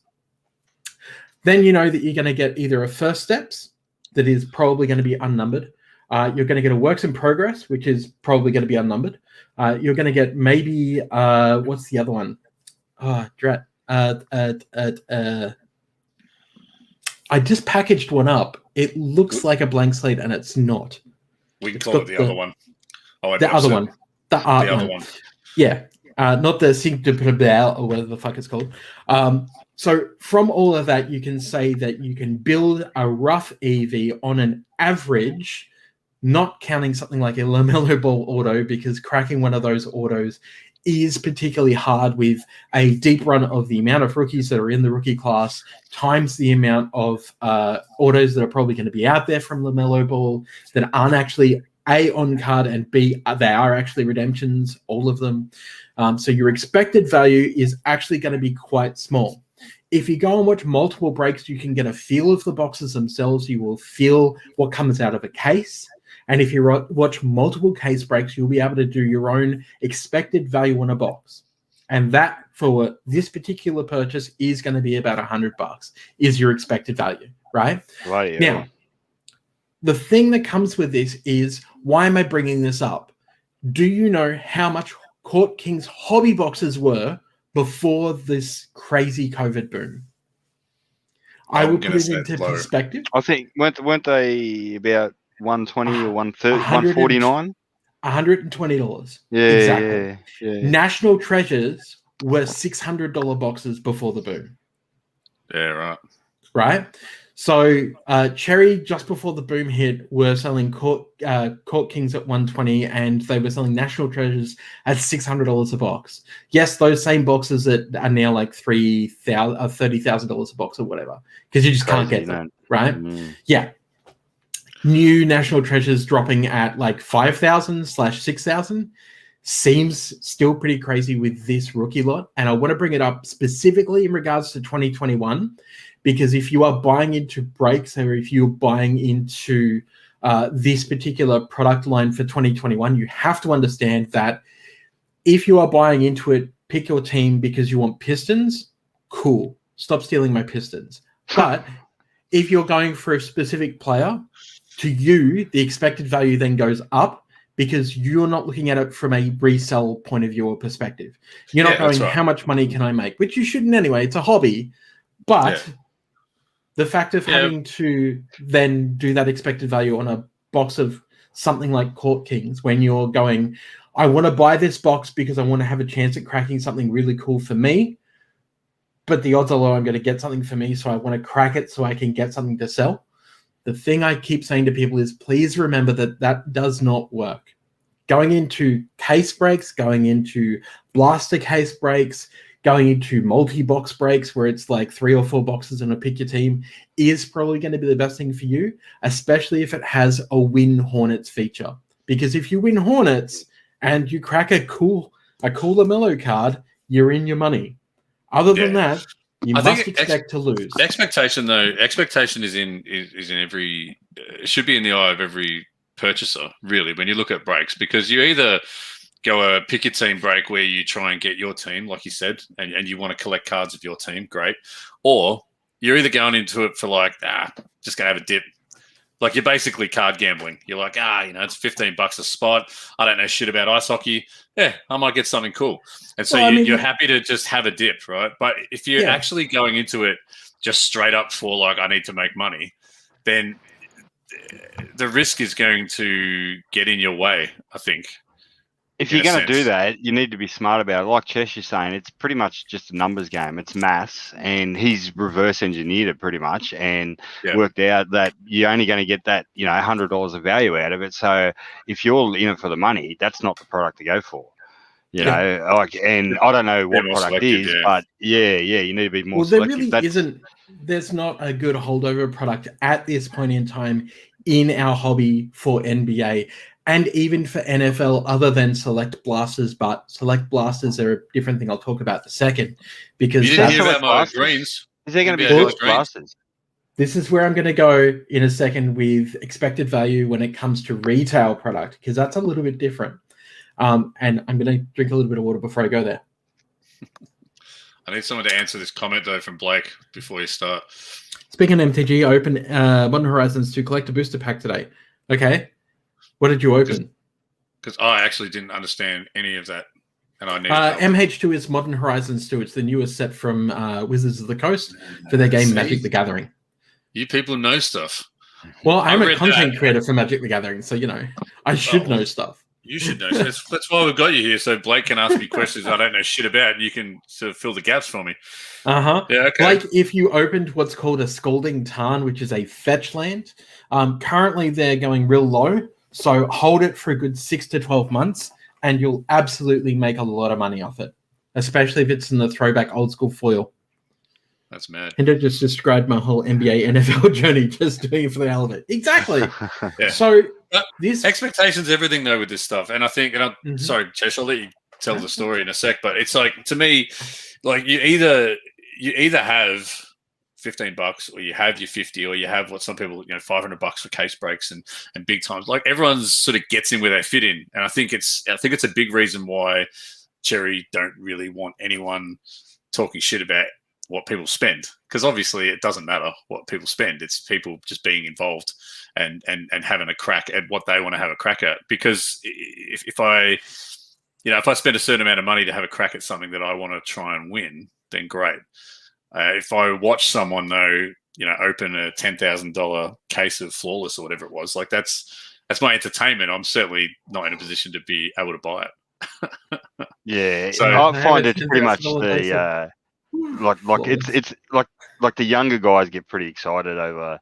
Then you know that you're going to get either a first steps that is probably going to be unnumbered. You're going to get a works in progress, which is probably going to be unnumbered. You're going to get maybe, what's the other one? Oh, drat. I just packaged one up. It looks like a blank slate, and it's not. We can call it the other one. The other one. The art the other one. Yeah. Not the Sync de Prebel or whatever the fuck it's called. So from all of that, you can say that you can build a rough EV on an average, not counting something like a LaMelo Ball auto, because cracking one of those autos is particularly hard with a deep run of the amount of rookies that are in the rookie class times the amount of autos that are probably going to be out there from LaMelo Ball that aren't actually A, on card, and B, they are actually redemptions, all of them. So your expected value is actually going to be quite small. If you go and watch multiple breaks, you can get a feel of the boxes themselves. You will feel what comes out of a case. And if you watch multiple case breaks, you'll be able to do your own expected value on a box. And that, for this particular purchase, is going to be about $100, is your expected value, right? Right. Yeah. Now, the thing that comes with this is, why am I bringing this up? Do you know how much Court Kings hobby boxes were before this crazy COVID boom? I will put it into perspective. I think, weren't they about 120 or 130, 149? $120. Yeah, exactly. Yeah. National Treasures were $600 boxes before the boom. Yeah, right. Right? So Cherry, just before the boom hit, were selling Court Kings at $120, and they were selling National Treasures at $600 a box. Yes, those same boxes that are now like $30,000 a box or whatever, because you just can't get them, right? Mm. Yeah. New National Treasures dropping at like 5,000/6,000 seems still pretty crazy with this rookie lot. And I want to bring it up specifically in regards to 2021, because if you are buying into breaks, or if you're buying into this particular product line for 2021, you have to understand that if you are buying into it, pick your team because you want Pistons, cool. Stop stealing my Pistons. But if you're going for a specific player, to you, the expected value then goes up because you're not looking at it from a resell point of view or perspective. You're not going, how much money can I make? Which you shouldn't anyway. It's a hobby. But the fact of having to then do that expected value on a box of something like Court Kings, when you're going, I want to buy this box because I want to have a chance at cracking something really cool for me, but the odds are low I'm going to get something for me, so I want to crack it so I can get something to sell. The thing I keep saying to people is, please remember that that does not work. Going into case breaks, going into blaster case breaks, going into multi-box breaks where it's like 3 or 4 boxes and a pick your team is probably going to be the best thing for you, especially if it has a win Hornets feature. Because if you win Hornets and you crack a cool LaMelo card, you're in your money. Other than that, you must expect to lose. The expectation, though, is in every should be in the eye of every purchaser, really, when you look at breaks, because you either go a pick your team break where you try and get your team, like you said, and you want to collect cards of your team, great. Or you're either going into it for like, just going to have a dip, Like you're basically card gambling. You're like, it's $15 a spot. I don't know shit about ice hockey. Yeah, I might get something cool. And so you're happy to just have a dip, right? But if you're actually going into it just straight up for like, I need to make money, then the risk is going to get in your way, I think. If you're going to do that, you need to be smart about it. Like Chesh is saying, it's pretty much just a numbers game. It's maths, and he's reverse engineered it pretty much and worked out that you're only going to get that, $100 of value out of it. So if you're in it for the money, that's not the product to go for. And I don't know what product is, but you need to be more selective. There really isn't. There's not a good holdover product at this point in time in our hobby for NBA. And even for NFL, other than Select Blasters, but Select Blasters are a different thing I'll talk about in a second. Because you didn't hear about my greens. Is there going to be Select Blasters? This is where I'm going to go in a second with expected value when it comes to retail product, because that's a little bit different. And I'm going to drink a little bit of water before I go there. I need someone to answer this comment, though, from Blake before you start. Speaking of MTG, I opened Modern Horizons to collect a booster pack today. Okay. What did you open? Because I actually didn't understand any of that, and I need MH2 is Modern Horizons 2. It's the newest set from Wizards of the Coast for their game Magic the Gathering. You people know stuff. Well, I'm a content creator for Magic the Gathering, so I should know stuff. You should know. That's why we've got you here, so Blake can ask me questions I don't know shit about, and you can sort of fill the gaps for me. Yeah, okay. Like if you opened what's called a Scalding Tarn, which is a fetch land, currently they're going real low. So hold it for a good 6 to 12 months, and you'll absolutely make a lot of money off it, especially if it's in the throwback old school foil. That's mad. Hendo just described my whole NBA NFL journey, just doing it for the hell of it. Exactly. So this expectations, everything though with this stuff, and I think, sorry, Chesh, I'll let you tell the story in a sec, but it's like, to me, like you either have $15 or you have your 50, or you have what some people, $500 for case breaks and big times. Like everyone's sort of gets in where they fit in. And I think it's a big reason why Cherry don't really want anyone talking shit about what people spend. Because obviously it doesn't matter what people spend. It's people just being involved and having a crack at what they want to have a crack at. Because if I spend a certain amount of money to have a crack at something that I want to try and win, then great. If I watch someone though, open a $10,000 case of Flawless or whatever it was, like that's my entertainment. I'm certainly not in a position to be able to buy it. Yeah, so I find it's pretty much the like it's like the younger guys get pretty excited over,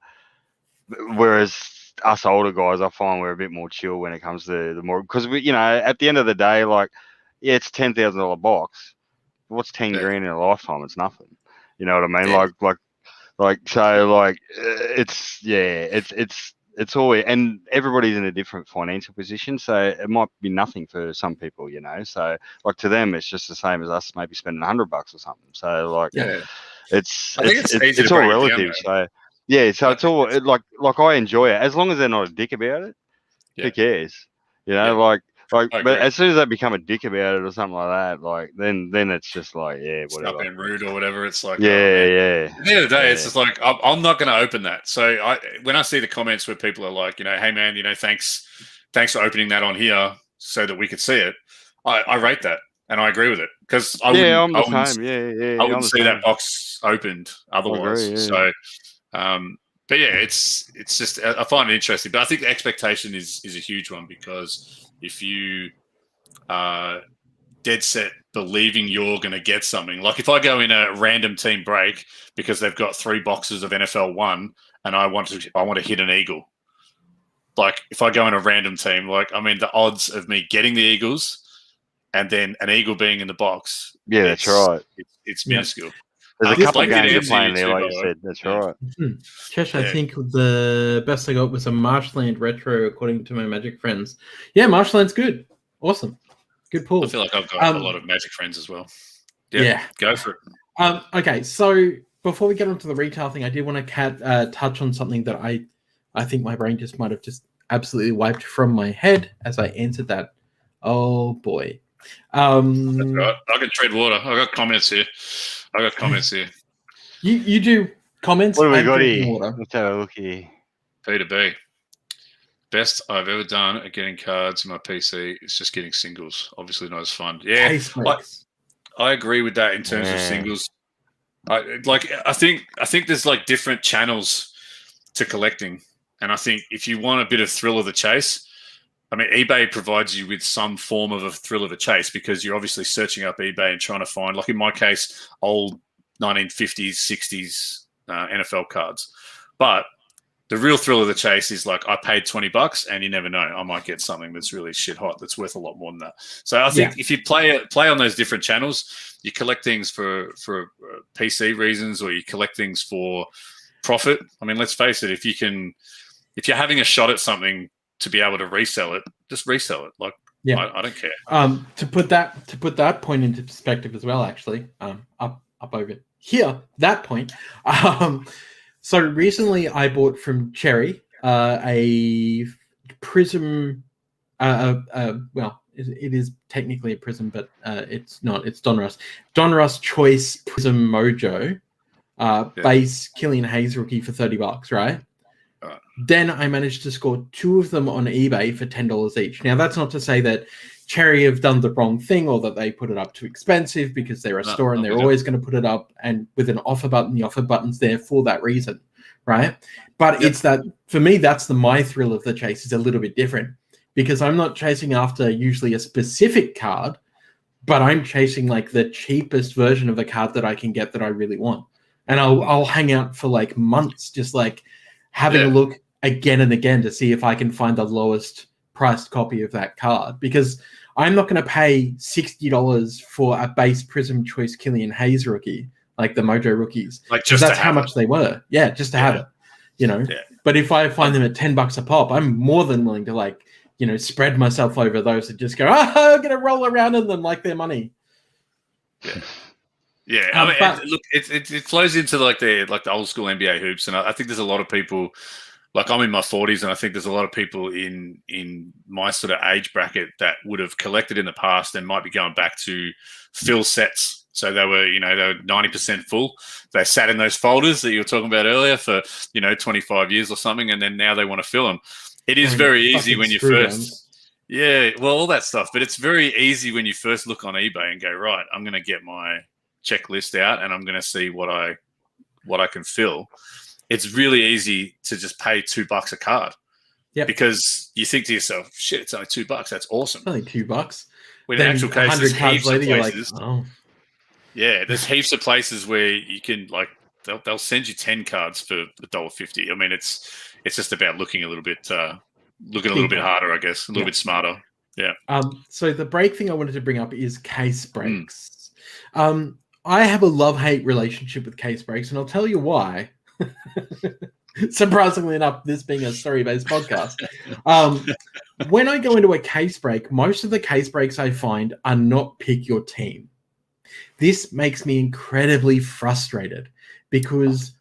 whereas us older guys, I find we're a bit more chill when it comes to the more, because we, at the end of the day, like, it's $10,000 box. What's 10 grand in a lifetime? It's nothing. You know what I mean? It's always, and everybody's in a different financial position, so it might be nothing for some people, So like to them, it's just the same as us maybe spending $100 or something. So like, it's all relative. So so it's all like I enjoy it as long as they're not a dick about it. Who cares? Like, but as soon as they become a dick about it or something like that, like then it's just like, whatever. Stop being rude or whatever. It's like, At the end of the day, it's just like I'm not going to open that. So when I see the comments where people are like, hey man, thanks for opening that on here so that we could see it. I rate that and I agree with it, because I wouldn't see that box opened otherwise. Agree, So, but it's just, I find it interesting. But I think the expectation is a huge one, because if you are dead set believing you're going to get something, like if I go in a random team break because they've got 3 boxes of NFL 1 and I want to hit an Eagle, like if I go in a random team, like, I mean, the odds of me getting the Eagles and then an Eagle being in the box, that's right. It's minuscule. There's a couple of games you're playing there, like you said. That's right. Chesh, I think the best I got was a Marshland retro, according to my Magic friends. Yeah, Marshland's good. Awesome. Good pull. I feel like I've got a lot of Magic friends as well. Yeah. Go for it. Okay, so before we get onto the retail thing, I did want to touch on something that I think my brain just might have just absolutely wiped from my head as I answered that. Oh, boy. That's right. I can trade water. I got comments here. You do comments. What do we got here? Let's have a look here. P to B. best I've ever done at getting cards in my PC is just getting singles. Obviously not as fun. Yeah, Case breaks. I agree with that in terms of singles. I think there's like different channels to collecting, and I think if you want a bit of thrill of the chase, I mean, eBay provides you with some form of a thrill of the chase because you're obviously searching up eBay and trying to find, like in my case, old 1950s, 60s NFL cards. But the real thrill of the chase is like I paid $20 and you never know, I might get something that's really shit hot that's worth a lot more than that. So I think if you play on those different channels, you collect things for PC reasons or you collect things for profit. I mean, let's face it, if you're having a shot at something to be able to resell it, just resell it. Like, I don't care. To put that point into perspective as well, actually, up over here, that point. So recently I bought from Cherry a Prism. Well, it is technically a Prism, but it's not. It's Donruss. Donruss Choice Prism Mojo base Killian Hayes rookie for $30, right? Then I managed to score 2 of them on eBay for $10 each. Now, that's not to say that Cherry have done the wrong thing or that they put it up too expensive because they're a store and they're always going to put it up and with an offer button. The offer button's there for that reason, right? But it's that, for me, that's my thrill of the chase is a little bit different because I'm not chasing after usually a specific card, but I'm chasing like the cheapest version of a card that I can get that I really want. And I'll hang out for like months just like having a look again and again to see if I can find the lowest priced copy of that card because I'm not going to pay $60 for a base Prism Choice Killian Hayes rookie, like the Mojo rookies. Like just that's how much they were. Yeah, just to have it, you know. Yeah. But if I find them at $10 a pop, I'm more than willing to like, you know, spread myself over those and just go, I'm going to roll around in them like they're money. Yeah. Yeah, I mean, look, it flows into like the old school NBA hoops, and I think there's a lot of people. Like I'm in my 40s, and I think there's a lot of people in my sort of age bracket that would have collected in the past and might be going back to fill sets. So they were 90% full. They sat in those folders that you were talking about earlier for 25 years or something, and then now they want to fill them. It is very easy when you first. Yeah, well, all that stuff, but it's very easy when you first look on eBay and go, right, I'm going to get my checklist out and I'm going to see what I can fill. It's really easy to just pay $2 a card. Yeah. Because you think to yourself, shit, it's only $2. That's awesome. It's only $2. When in actual case, there's heaps of places. Like, oh. Yeah, there's heaps of places where you can like they'll send you 10 cards for $1.50. I mean, it's just about looking a little bit harder, I guess, a little bit smarter. Yeah. So the break thing I wanted to bring up is case breaks. I have a love-hate relationship with case breaks, and I'll tell you why. Surprisingly enough, this being a story-based podcast. When I go into a case break, most of the case breaks I find are not pick your team. This makes me incredibly frustrated because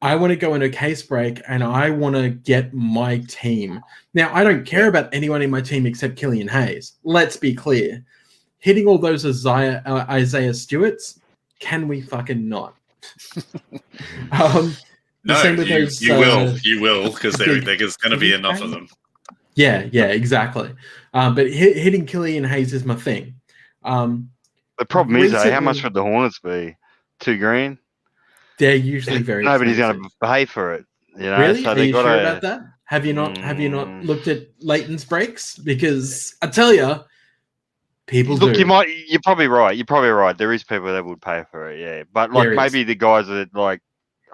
I want to go into a case break and I want to get my team. Now, I don't care about anyone in my team except Killian Hayes. Let's be clear. Hitting all those Isaiah Stewarts, can we fucking not? No, you will, because there's going to be enough of them. Yeah, exactly. But hitting Killian Hayes is my thing. The problem is, how much would the Hornets be? $2,000? They're usually very. Nobody's going to pay for it. You know? Really? So are you sure about that? Have you not looked at Leighton's breaks? Because I tell you, people do. You're probably right. There is people that would pay for it. Yeah, but like maybe the guys that like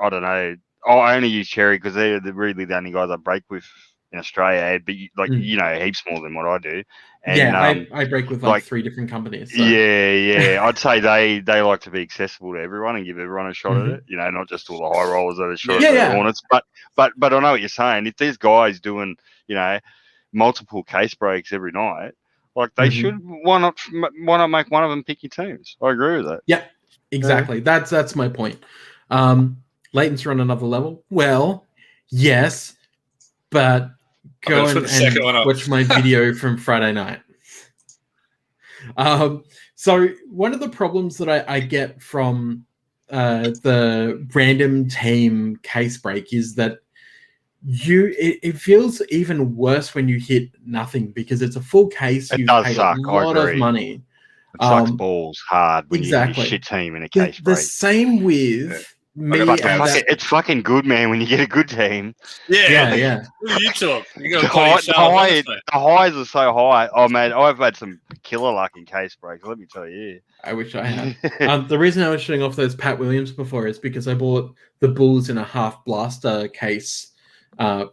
I don't know. I only use Cherry because they're really the only guys I break with in Australia. But heaps more than what I do. And, I break with like 3 different companies. So. Yeah. I'd say they like to be accessible to everyone and give everyone a shot at it. You know, not just all the high rollers that are shot at the Hornets. But I know what you're saying. If there's guys doing multiple case breaks every night, like they should. Why not make one of them pick your teams? I agree with that. Yeah, exactly. That's my point. Leighton's on another level. Well, yes, but go and watch my video from Friday night. So one of the problems that I get from the random team case break is that it feels even worse when you hit nothing because it's a full case. You've paid a lot of money. It sucks balls hard when you hit a Exactly. shit team in a case break. The same with me. It's fucking good, man, when you get a good team. Yeah. What do you talk? The highs are so high. Oh, man, I've had some killer luck in case breaks, let me tell you. I wish I had. The reason I was showing off those Pat Williams before is because I bought the Bulls in a half blaster case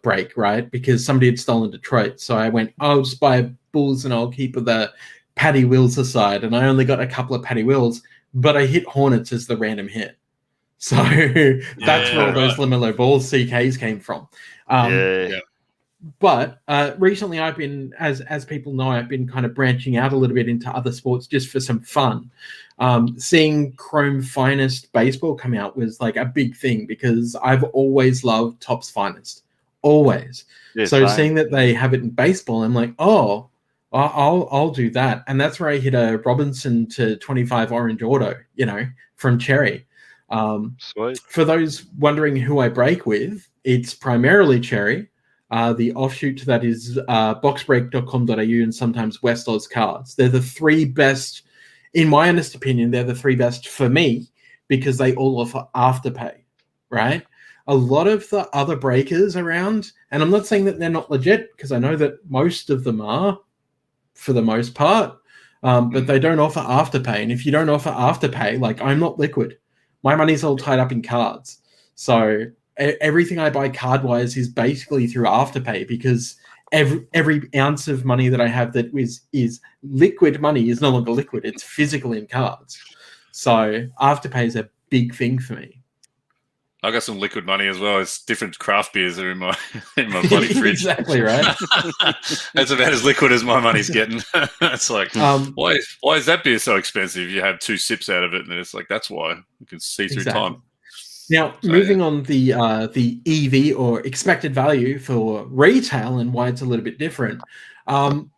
break, right? Because somebody had stolen Detroit. So I went, I'll just buy Bulls and I'll keep the Patty Wills aside. And I only got a couple of Patty Wills, but I hit Hornets as the random hit. So that's where all those LaMelo Ball CKs came from. But recently I've been, as people know, I've been kind of branching out a little bit into other sports just for some fun. Seeing Chrome Finest baseball come out was like a big thing because I've always loved Topps Finest. Always. So seeing that they have it in baseball, I'm like, oh, I'll do that. And that's where I hit a Robinson to 25 orange auto, from Cherry. Sweet. For those wondering who I break with, it's primarily Cherry. The offshoot to that is boxbreak.com.au and sometimes West Oz Cards. They're the three best, in my honest opinion, they're the three best for me because they all offer afterpay, right? A lot of the other breakers around, and I'm not saying that they're not legit because I know that most of them are for the most part, but they don't offer afterpay. And if you don't offer afterpay, like I'm not liquid. My money's all tied up in cards. So everything I buy card-wise is basically through afterpay because every ounce of money that I have that is liquid money is no longer liquid. It's physical in cards. So afterpay is a big thing for me. I got some liquid money as well. It's different craft beers that are in my bloody fridge. Exactly right. That's about as liquid as my money's getting. It's like, why is that beer so expensive? You have 2 sips out of it, and it's like that's why you can see through time. Now, moving on the EV or expected value for retail and why it's a little bit different. I'm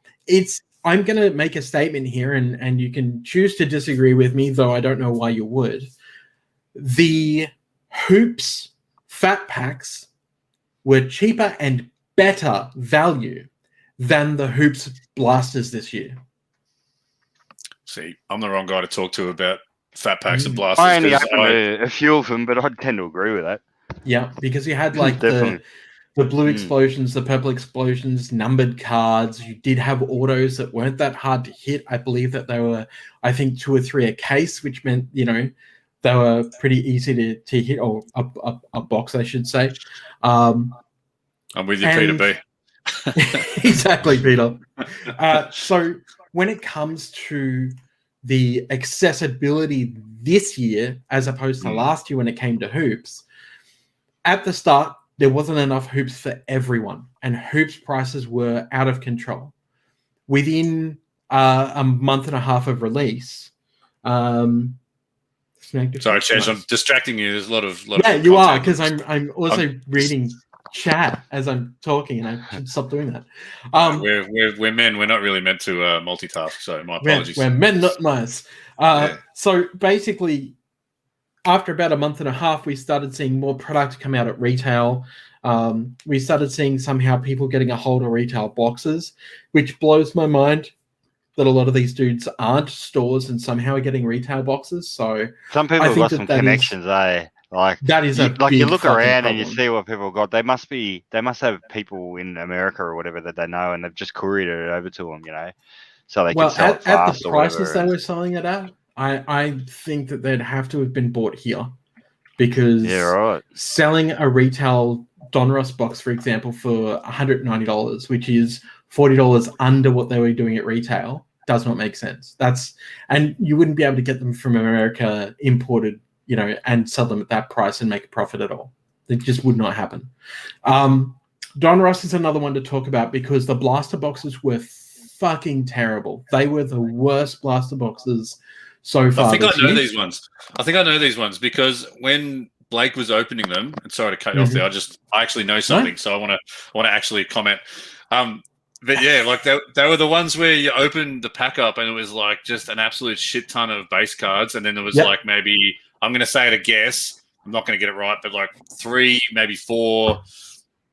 going to make a statement here, and you can choose to disagree with me, though I don't know why you would. The Hoops Fat Packs were cheaper and better value than the Hoops Blasters this year. See, I'm the wrong guy to talk to about Fat Packs and Blasters. I only opened a few of them, but I'd tend to agree with that. Yeah, because you had like the blue explosions, the purple explosions, numbered cards. You did have autos that weren't that hard to hit. I believe that they were, I think, 2 or 3 a case, which meant, they were pretty easy to hit, or a box, I should say. I'm with you, Peter B. Exactly, Peter. So when it comes to the accessibility this year, as opposed to last year when it came to hoops, at the start, there wasn't enough hoops for everyone, and hoops prices were out of control. Within a month and a half of release, sorry, Chesh, I'm distracting you. There's a lot of you are, because I'm also reading chat as I'm talking, and I should stop doing that. We're men. We're not really meant to multitask, so my apologies. We're men, not mice. So basically, after about a month and a half, we started seeing more product come out at retail. We started seeing somehow people getting a hold of retail boxes, which blows my mind that a lot of these dudes aren't stores and somehow are getting retail boxes. So some people have got some connections, Like that is you look around and you see what people got. They must have people in America or whatever that they know, and they've just couriered it over to them, so they can sell it fast. At the prices they were selling it at, I think that they'd have to have been bought here, because selling a retail Donruss box, for example, for $190, which is $40 under what they were doing at retail, does not make sense. And you wouldn't be able to get them from America imported, and sell them at that price and make a profit at all. It just would not happen. Donruss is another one to talk about because the blaster boxes were fucking terrible. They were the worst blaster boxes so far. I think I know these ones because when Blake was opening them, and sorry to cut you off there, I actually know something, so I want to actually comment. But yeah, like they were the ones where you opened the pack up and it was like just an absolute shit ton of base cards, and then there was like maybe, I'm going to say it a guess, I'm not going to get it right, but like 3, maybe 4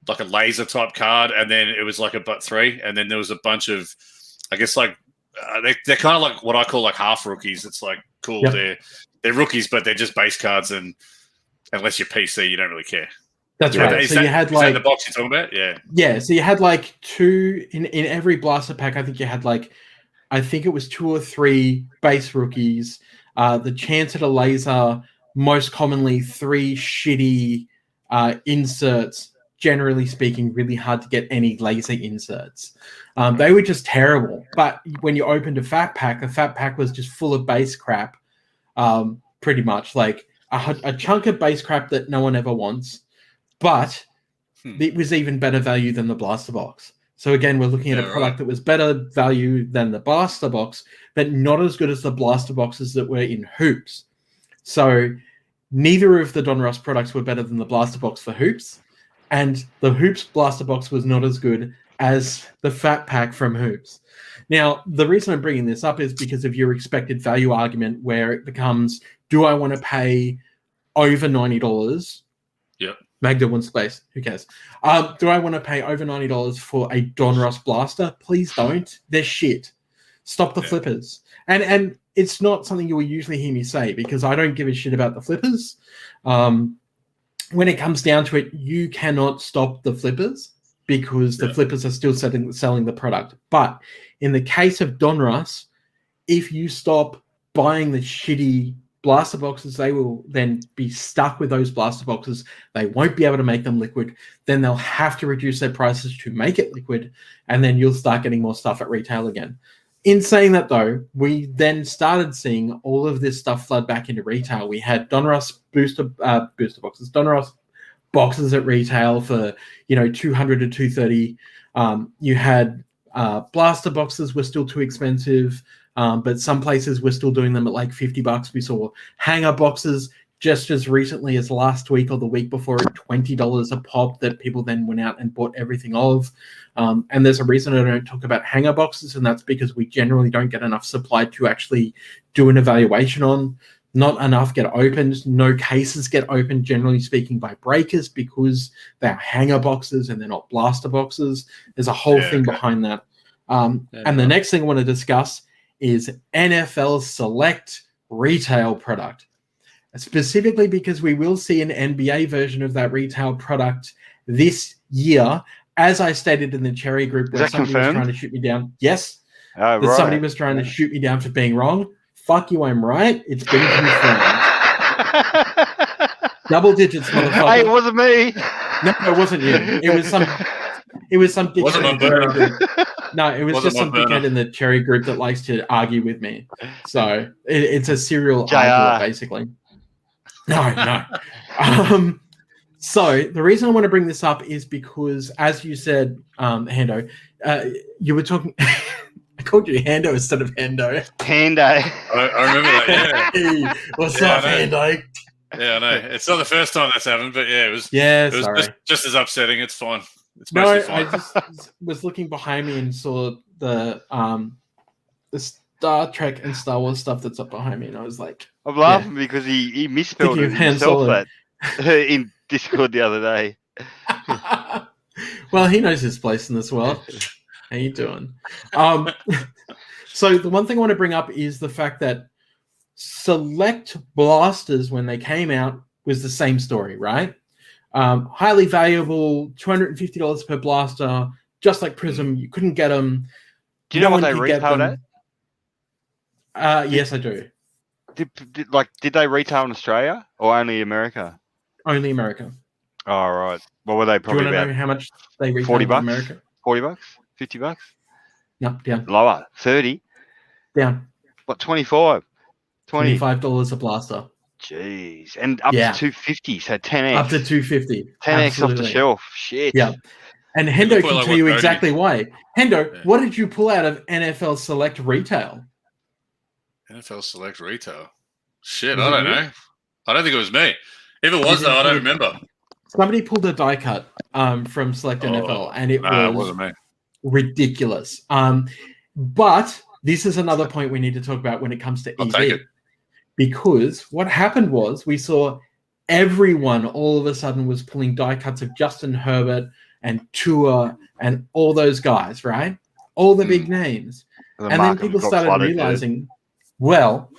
like a laser type card, and then it was like a butt 3, and then there was a bunch of, I guess like they're kind of like what I call like half rookies. It's like cool, they're rookies, but they're just base cards, and unless you're PC, you don't really care. That's right. So you had like the box you're talking about, yeah. So you had like 2 in every blaster pack. I think you had like, I think it was 2 or 3 base rookies. The chance at a laser, most commonly 3 shitty inserts. Generally speaking, really hard to get any laser inserts. They were just terrible. But when you opened a fat pack, the fat pack was just full of base crap, pretty much. Like a chunk of base crap that no one ever wants. But it was even better value than the blaster box. So again, we're looking at a product that was better value than the blaster box, but not as good as the blaster boxes that were in Hoops. So neither of the Donruss products were better than the blaster box for Hoops. And the Hoops blaster box was not as good as the fat pack from Hoops. Now, the reason I'm bringing this up is because of your expected value argument, where it becomes, do I want to pay over $90? Yep. Magda wants space. Who cares? Do I want to pay over $90 for a Donruss blaster? Please don't. They're shit. Stop the flippers. And it's not something you will usually hear me say, because I don't give a shit about the flippers. When it comes down to it, you cannot stop the flippers, because the flippers are still selling the product. But in the case of Donruss, if you stop buying the shitty blaster boxes, they will then be stuck with those blaster boxes. They won't be able to make them liquid. Then they'll have to reduce their prices to make it liquid, and then you'll start getting more stuff at retail again. In saying that, though, we then started seeing all of this stuff flood back into retail. We had Donruss booster boxes, Donruss boxes at retail for, $200 to $230. You had blaster boxes were still too expensive, but some places were still doing them at like $50. We saw hanger boxes just as recently as last week or the week before at $20 a pop that people then went out and bought everything of. And there's a reason I don't talk about hanger boxes, and that's because we generally don't get enough supply to actually do an evaluation on. Not enough get opened. No cases get opened, generally speaking, by breakers, because they're hanger boxes and they're not blaster boxes. There's a whole thing behind that. And the next thing I want to discuss is NFL Select retail product. Specifically because we will see an NBA version of that retail product this year. As I stated in the Cherry group, where somebody was trying to shoot me down. Yes. That somebody was trying to shoot me down for being wrong. Fuck you, I'm right. It's been confirmed. Double digits, motherfucker. Hey, it wasn't me. No, it wasn't you. It was some dickhead in the Cherry group. No, it was just some dickhead in the Cherry group that likes to argue with me. So it's a serial arguer, basically. No. So the reason I want to bring this up is because, as you said, Hendo, you were talking. I called you Hendo instead of Hendo. Hendo. I remember that. Yeah. Hey, what's up, Hendo? Yeah, I know. It's not the first time that's happened, but yeah, it was. Yeah, it was just as upsetting. It's fine. It's mostly fine. I just was looking behind me and saw the Star Trek and Star Wars stuff that's up behind me, and I was like, I'm laughing because he misspelled it himself in Discord the other day. Well, he knows his place in this world. How you doing? So the one thing I want to bring up is the fact that Select blasters, when they came out, was the same story, right? Highly valuable, $250 per blaster, just like Prism. You couldn't get them. Do you know what they retailed at? Yes, I do. Did they retail in Australia or only America? Only America. Oh, right. What were they probably do you want to about? know how much they retail in America? $40? $50? No, down. Lower. 30? Down. What, 25? $25 a blaster. Jeez. And up to 250, so 10x. Up to 250. 10x off the shelf. Shit. Yeah. And Hendo can tell you exactly why. Hendo, what did you pull out of NFL Select retail? NFL Select retail? Shit, I don't know. I don't think it was me. If it was, though, I don't remember. Somebody pulled a die cut from Select NFL, and it wasn't me. Ridiculous. But this is another point we need to talk about when it comes to EV. Because what happened was we saw everyone all of a sudden was pulling die cuts of Justin Herbert, and Tua and all those guys, right? All the big names. And then people started realizing,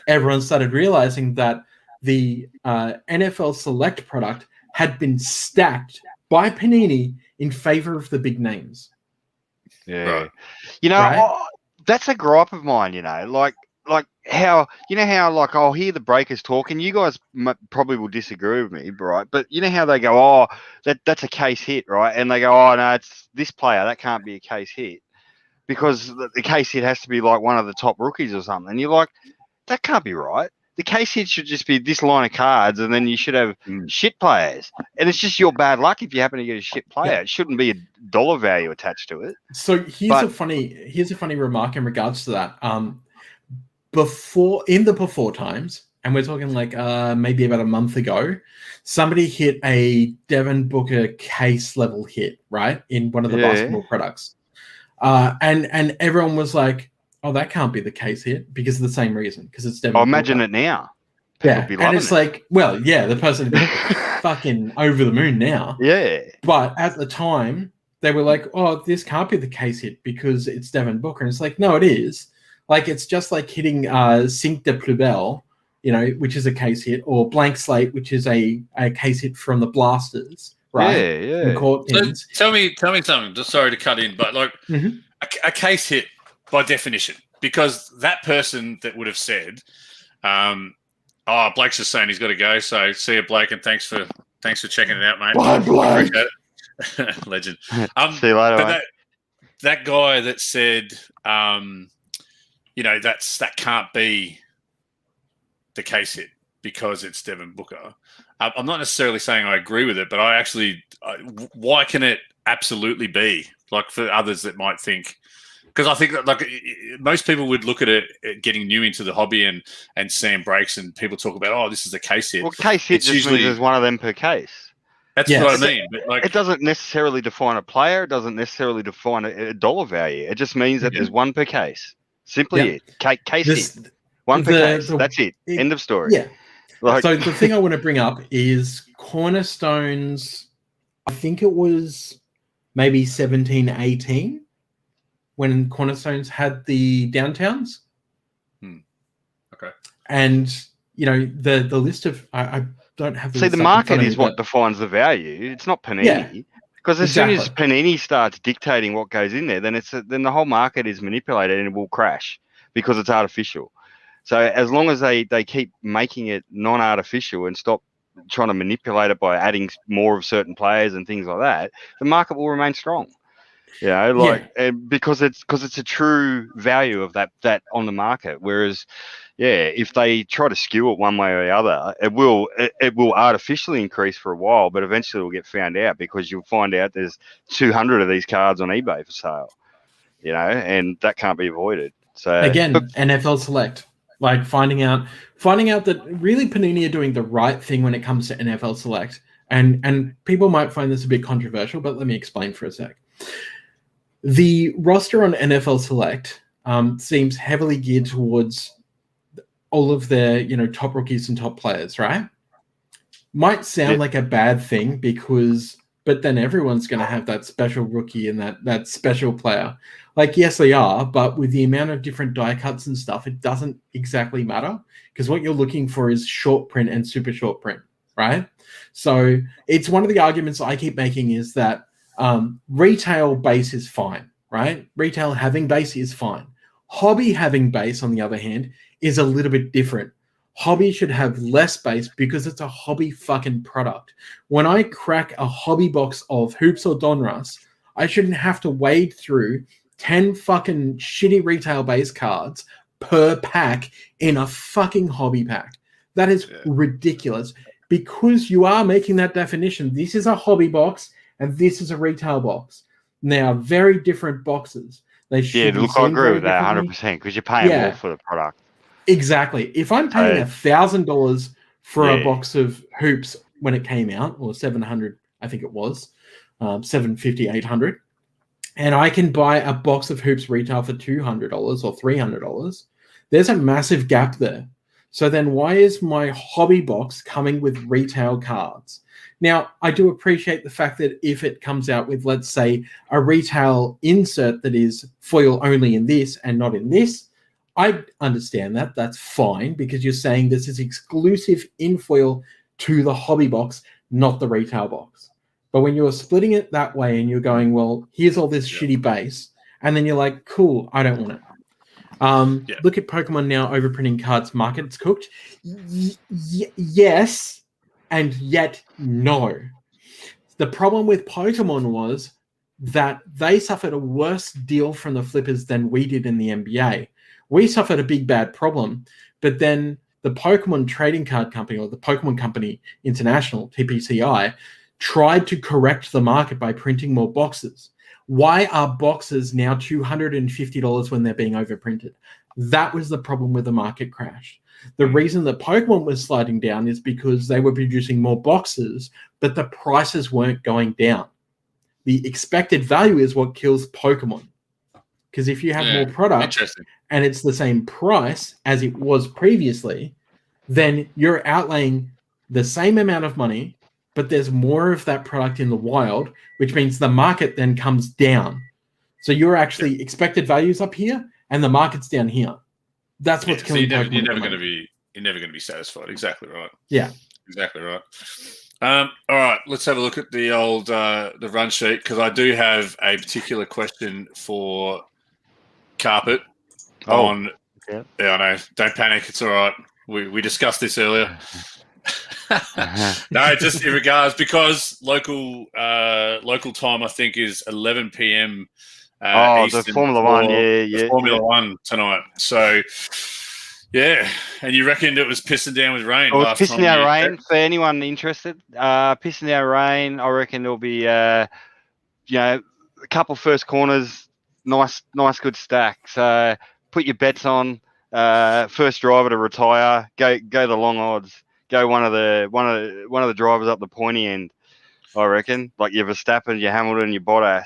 everyone started realizing that the NFL Select product had been stacked by Panini in favor of the big names. Yeah. Right. Right? That's a gripe of mine, like how, like I'll hear the breakers talking. You guys probably will disagree with me, right? But how they go, that's a case hit, right? And they go, no, it's this player. That can't be a case hit because the case hit has to be like one of the top rookies or something. And you're like, that can't be right. The case hit should just be this line of cards, and then you should have shit players. And it's just your bad luck if you happen to get a shit player. Yeah. It shouldn't be a dollar value attached to it. So here's a funny remark in regards to that. In the before times, and we're talking like maybe about a month ago, somebody hit a Devin Booker case level hit, right, in one of the basketball products, and everyone was like, "Oh, that can't be the case hit because of the same reason, because it's Devin." Imagine it now. People be and it's like, the person fucking over the moon now. Yeah, but at the time they were like, "Oh, this can't be the case hit because it's Devin Booker," and it's like, no, it is. Like, it's just like hitting Cinq de Plus Belle, which is a case hit, or Blank Slate, which is a case hit from the Blasters, right? Yeah. So tell me something. Just sorry to cut in, but like a case hit by definition, because that person that would have said, Blake's just saying he's got to go. So see you, Blake, and thanks for checking it out, mate. Bye, Blake. Legend. See you later, but that guy that said, that can't be the case hit because it's Devin Booker. I'm not necessarily saying I agree with it, but why can it absolutely be, like, for others that might think? Because I think that, like, most people would look at it getting new into the hobby and seeing breaks, and people talk about, this is a case hit. Well, case hit just usually means there's one of them per case. That's what I mean. But like, it doesn't necessarily define a player. It doesn't necessarily define a dollar value. It just means that there's one per case. Simply it. Case hit. One per case. That's it. End of story. Yeah. So the thing I want to bring up is Cornerstones. I think it was maybe 17, 18 when Cornerstones had the downtowns. Okay. And, the list of... I don't have the the market is what defines the value. It's not Panini. Because as soon as Panini starts dictating what goes in there, then the whole market is manipulated and it will crash because it's artificial. So as long as they keep making it non-artificial and stop trying to manipulate it by adding more of certain players and things like that, the market will remain strong. Because it's a true value of that on the market. Whereas, if they try to skew it one way or the other, it will artificially increase for a while, but eventually it will get found out because you'll find out there's 200 of these cards on eBay for sale, and that can't be avoided. So again, NFL Select, like finding out that really Panini are doing the right thing when it comes to NFL Select, and people might find this a bit controversial, but let me explain for a sec. The roster on NFL Select seems heavily geared towards all of their, top rookies and top players, right? Might sound like a bad thing but then everyone's going to have that special rookie and that special player. Like, yes, they are, but with the amount of different die cuts and stuff, it doesn't exactly matter because what you're looking for is short print and super short print, right? So it's one of the arguments I keep making is that retail base is fine, right? Retail having base is fine. Hobby having base, on the other hand, is a little bit different. Hobby should have less base because it's a hobby fucking product. When I crack a hobby box of Hoops or Donruss, I shouldn't have to wade through 10 fucking shitty retail base cards per pack in a fucking hobby pack. That is ridiculous because you are making that definition. This is a hobby box and this is a retail box. They are very different boxes. They should look, I agree with that 100% because you're paying more for the product. Exactly. If I'm paying $1,000 for a box of Hoops when it came out, or 700, I think it was, 750, 800, and I can buy a box of Hoops retail for $200 or $300, there's a massive gap there. So then why is my hobby box coming with retail cards? Now, I do appreciate the fact that if it comes out with, let's say, a retail insert that is foil only in this and not in this, I understand that. That's fine because you're saying this is exclusive in foil to the hobby box, not the retail box. But when you're splitting it that way and you're going, well, here's all this shitty base, and then you're like, cool, I don't want it. Look at Pokemon now overprinting cards. Market's cooked. Yes, and yet no. The problem with Pokemon was that they suffered a worse deal from the flippers than we did in the NBA. We suffered a big bad problem, but then the Pokemon Trading Card Company, or the Pokemon Company International, TPCI, tried to correct the market by printing more boxes. Why are boxes now $250 when they're being overprinted? That was the problem with the market crash. The reason that Pokemon was sliding down is because they were producing more boxes, but the prices weren't going down. The expected value is what kills Pokemon. Because if you have more product and it's the same price as it was previously, then you're outlaying the same amount of money, but there's more of that product in the wild, which means the market then comes down. So you're actually expected values up here and the market's down here. That's what's killing Pokemon. You're never going to be satisfied. Exactly right. Yeah. Exactly right. All right, let's have a look at the old the run sheet, because I do have a particular question for Carpet on. Yeah, I know. Don't panic. It's all right. We discussed this earlier. No, just in regards, because local time I think is 11 p.m. Eastern, the Formula One, Formula One tonight. So. Yeah, and you reckoned it was pissing down with rain. Well, it's pissing down rain. For anyone interested, pissing down rain, I reckon there'll be, a couple first corners, nice good stack. So put your bets on first driver to retire. Go the long odds. Go one of the drivers up the pointy end. I reckon, like your Verstappen, your Hamilton, your Bottas.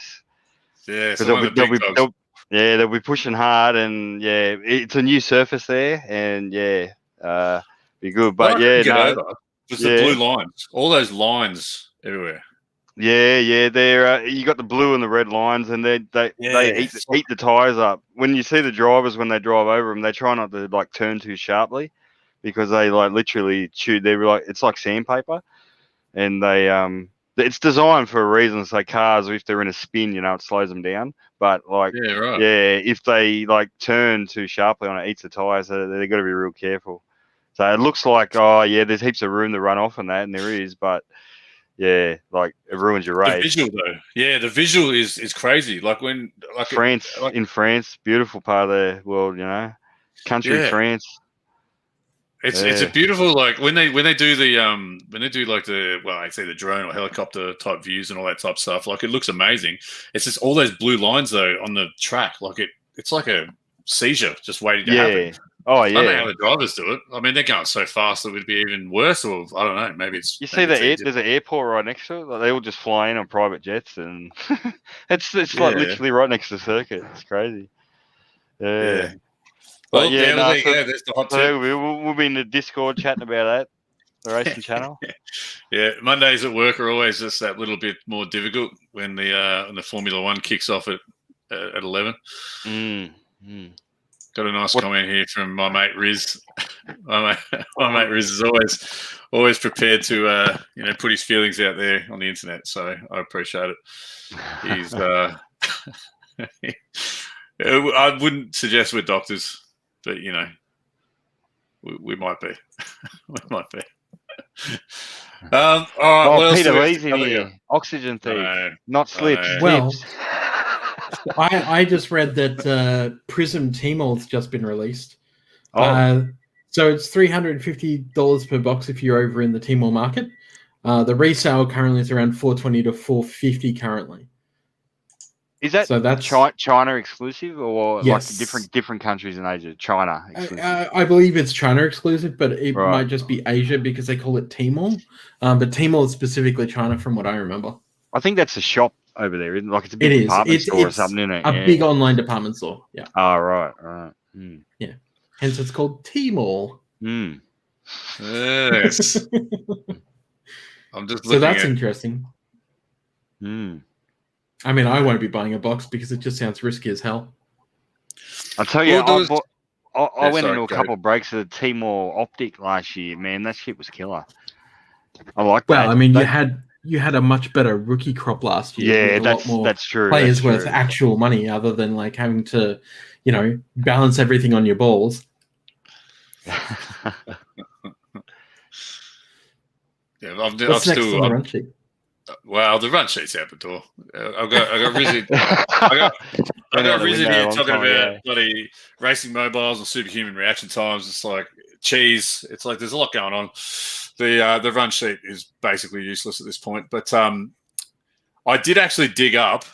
Yeah, they'll be pushing hard, and it's a new surface there, and be good. But the blue lines, all those lines everywhere. Yeah, they're you got the blue and the red lines, and they eat the tires up. When you see the drivers when they drive over them, they try not to like turn too sharply, because they like literally chew. They're like, it's like sandpaper, and they it's designed for a reason. So cars, if they're in a spin, it slows them down. But like, if they like turn too sharply on it, eats the tires. So they got to be real careful. So it looks like, there's heaps of room to run off on that, and there is, but like it ruins your race. The visual though, the visual is crazy. Like when in France, beautiful part of the world, country France. It's a beautiful, like when they do the I'd say the drone or helicopter type views and all that type of stuff. Like it looks amazing. It's just all those blue lines though on the track. Like it's like a seizure just waiting to happen. Oh I don't know how the drivers do it. I mean, they're going so fast that it would be even worse. Or I don't know. Maybe it's there's an airport right next to it. Like, they all just fly in on private jets, and it's like literally right next to the circuit. It's crazy. Yeah. Well, there's the hot tip. We'll be in the Discord chatting about that, the racing channel. Yeah, Mondays at work are always just that little bit more difficult when the Formula One kicks off at 11. Got a nice comment here from my mate Riz. my mate Riz is always prepared to put his feelings out there on the internet. So I appreciate it. He's I wouldn't suggest we're doctors. But we might be. We might be. All right. Peter Lee's in here. Oxygen thief, not slips. Well, I just read that Prism T-Mall's just been released. So it's $350 per box if you're over in the T-Mall market. The resale currently is around $420 to $450 currently. Is that that's China exclusive, or yes, like different countries in Asia? China exclusive. I believe it's China exclusive, but it might just be Asia because they call it Tmall. But Tmall is specifically China, from what I remember. I think that's a shop over there, isn't it? Like it's a big department store or something, isn't it? A big online department store. Yeah. Oh, right. Yeah. Hence it's called Tmall. Yes. I'm just looking So that's at... interesting. Mm. I mean, I won't be buying a box because it just sounds risky as hell. I'll tell you, Well, I went into a couple of breaks of the Timor Optic last year. Man, that shit was killer. I like that. Well, I mean, you had a much better rookie crop last year. Yeah, with a lot more that's true. Players worth actual money, other than like having to, balance everything on your balls. Yeah, What's next on the run sheet? Well, the run sheet's out the door. I got Rizzy. I got Rizzy here talking about bloody racing mobiles and superhuman reaction times. It's like cheese. It's like there's a lot going on. The run sheet is basically useless at this point. But I did actually dig up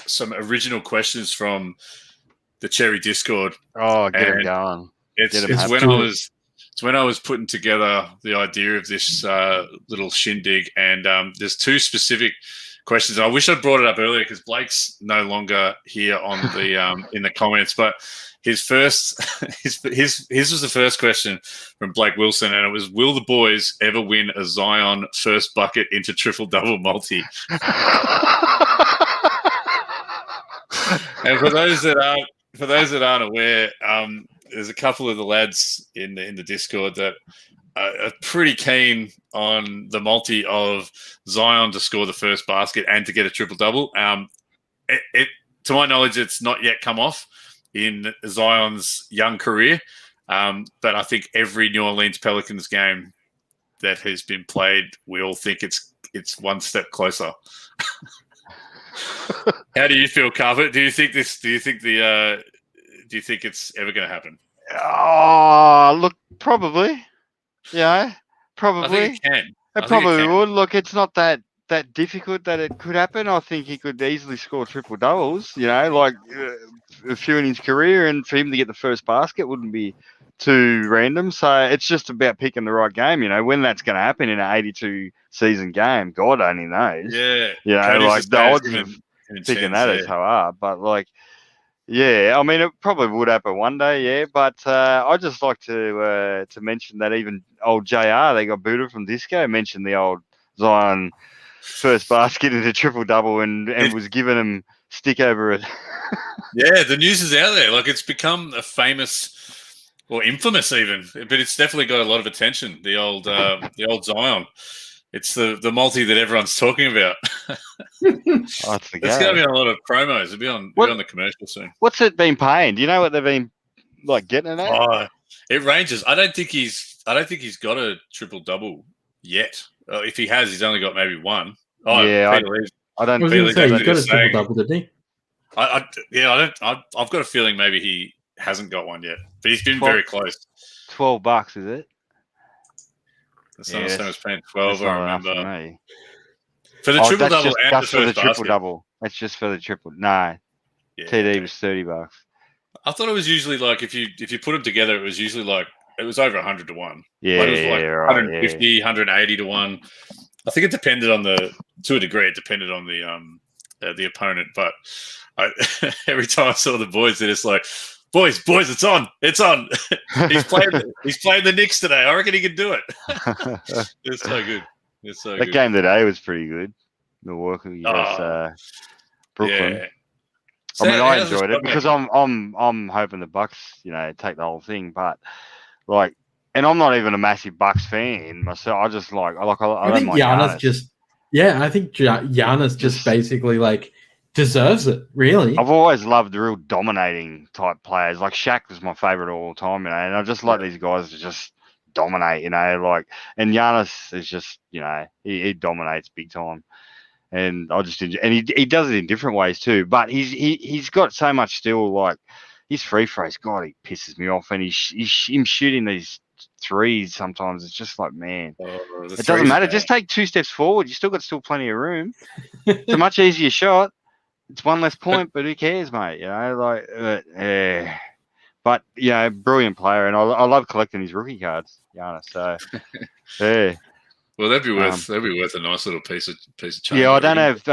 some original questions from the Cherry Discord. Oh, get them going. It's when I was putting together the idea of this little shindig, and there's two specific questions. I wish I'd brought it up earlier because Blake's no longer here on the in the comments. But his was the first question from Blake Wilson, and it was: will the boys ever win a Zion first bucket into triple double multi? And for those that aren't aware, there's a couple of the lads in the Discord that are pretty keen on the multi of Zion to score the first basket and to get a triple double. To my knowledge, it's not yet come off in Zion's young career, but I think every New Orleans Pelicans game that has been played, we all think it's one step closer. How do you feel, Carpet? Do you think it's ever going to happen? Oh, look, probably. Yeah, probably. I think it can. It probably would. Look, it's not that difficult that it could happen. I think he could easily score triple doubles. Like a few in his career, and for him to get the first basket wouldn't be too random. So it's just about picking the right game. When that's going to happen in an 82 season game, God only knows. Yeah. Like the odds of picking that is how hard. But like, yeah, I mean, it probably would happen one day. Yeah, but I just like to mention that even old JR, they got booted from Disco, mentioned the old Zion first basket into triple double and was giving him stick over it. Yeah, the news is out there. Like, it's become a famous or infamous even, but it's definitely got a lot of attention. The old Zion. It's the multi that everyone's talking about. It's going to be on a lot of promos. It'll be on the commercial soon. What's it been paying? Do you know what they've been like getting it at? Oh, it ranges. I don't think he's got a triple double yet. If he has, he's only got maybe one. Oh, yeah, I don't think he got a triple double, did he? I've got a feeling maybe he hasn't got one yet, but he's been very close. $12, is it? That's not the same as paying 12. I remember. For the triple double and the first triple double. That's just for the triple. No, TD was $30. I thought it was usually like if you put them together, it was usually like it was over 100 to 1. Yeah, like it was like 150, 180 to 1. I think it depended to a degree. It depended on the opponent, but every time I saw the boys, they're just like, boys, it's on. He's playing the Knicks today. I reckon he can do it. It's so good. That game today was pretty good. Milwaukee against Brooklyn. Yeah. I mean, I enjoyed it because I'm hoping the Bucks, take the whole thing. But like, and I'm not even a massive Bucks fan myself. I just I think Giannis I think Giannis just basically like deserves it. Really, I've always loved the real dominating type players. Like Shaq was my favorite all the time, and I just like these guys to just dominate. And Giannis is just he dominates big time. And I just enjoy, and he does it in different ways too. But he's got so much still. Like his free throws, God, he pisses me off. And he's him shooting these threes sometimes. It's just like, man, it doesn't matter. Just take 2 steps forward. You still got plenty of room. It's a much easier shot. It's one less point, but who cares, mate? But brilliant player, and I love collecting his rookie cards, Giannis. So yeah. Well, that'd be worth a nice little piece of change. Yeah, I don't know if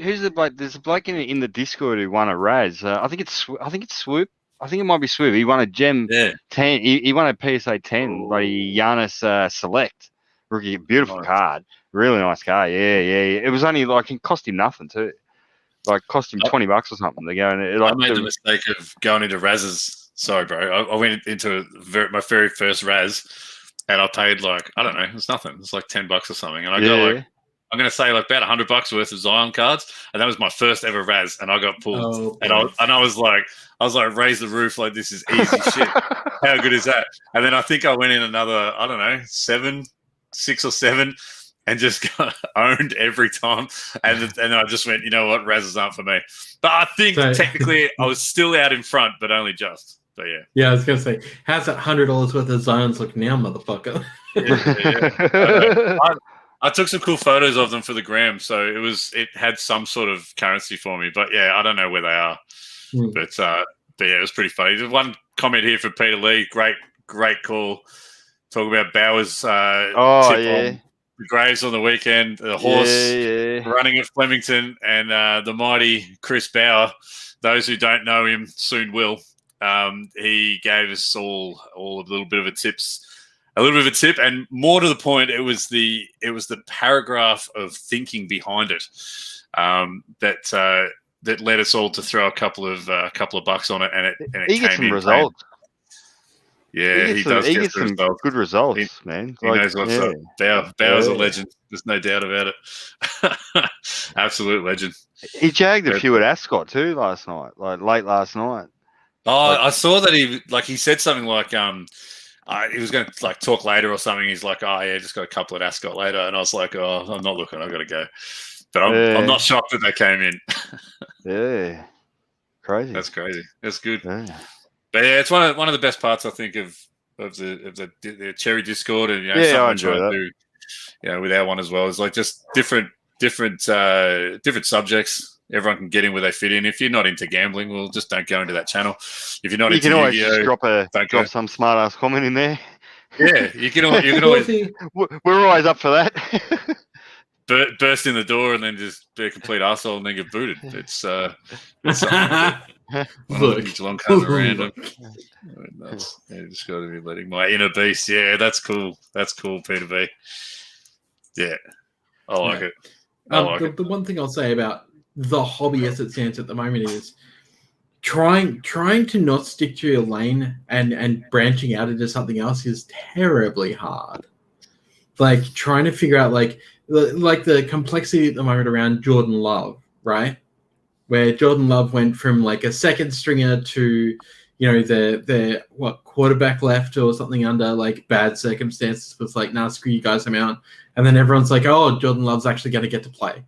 who's the bloke. There's a bloke in the Discord who won a Raz. I think it's Swoop. I think it might be Swift. He won a Gem 10. He won a PSA 10, like Giannis Select rookie. Beautiful card, really nice card. Yeah. It was only like it cost him nothing too. Like cost him $20 or something to go. And I made the mistake of going into Raz's. Sorry, bro. I went into my very first Raz, and I paid like I don't know. It's nothing. It's like $10 or something, and I got like. I'm going to say like about $100 worth of Zion cards, and that was my first ever Raz, and I got pulled, and I was like, raise the roof, like this is easy shit. How good is that? And then I think I went in another, I don't know, 6 or 7, and just got owned every time, and I just went, you know what, Raz's aren't for me. But I think technically I was still out in front, but only just. But yeah. Yeah, I was going to say, how's that $100 worth of Zions look now, motherfucker? Yeah. I took some cool photos of them for the gram, so it had some sort of currency for me. But yeah, I don't know where they are. But yeah, it was pretty funny. There's one comment here for Peter Lee. Great call. Talking about Bauer's tip on the Graves on the weekend. The horse running at Flemington, and the mighty Chris Bauer. Those who don't know him soon will. He gave us all a little bit of a tip, and more to the point, it was the paragraph of thinking behind it that led us all to throw a couple of bucks on it, and it he gets some results. Yeah, he does get some good results, man. He knows what's up. Bauer's a legend. There's no doubt about it. Absolute legend. He jagged a few at Ascot too last night, like late last night. Oh, I saw that he said something like he was going to like talk later or something. He's like, oh yeah, just got a couple at Ascot later, and I was like, oh, I'm not looking. I've got to go. But I'm not shocked that they came in. Yeah, crazy. That's crazy. That's good. Yeah. But yeah, it's one of the best parts I think of the Cherry Discord, and I enjoy that. With our one as well. It's like just different subjects. Everyone can get in where they fit in. If you're not into gambling, well, just don't go into that channel. If you're not, you can always just drop some smart ass comment in there. Yeah, you can always. We're always up for that. Burst in the door and then just be a complete arsehole and then get booted. It's something. Long comes around. Just got to be letting my inner beast. Yeah, that's cool. That's cool, Peter B. Yeah, I like it. The one thing I'll say about the hobby as it stands at the moment is trying to not stick to your lane and branching out into something else is terribly hard. Like trying to figure out like the complexity at the moment around Jordan Love, right? Where Jordan Love went from like a second stringer to, the quarterback left or something under like bad circumstances was like, nah, screw you guys, I'm out. And then everyone's like, oh, Jordan Love's actually going to get to play,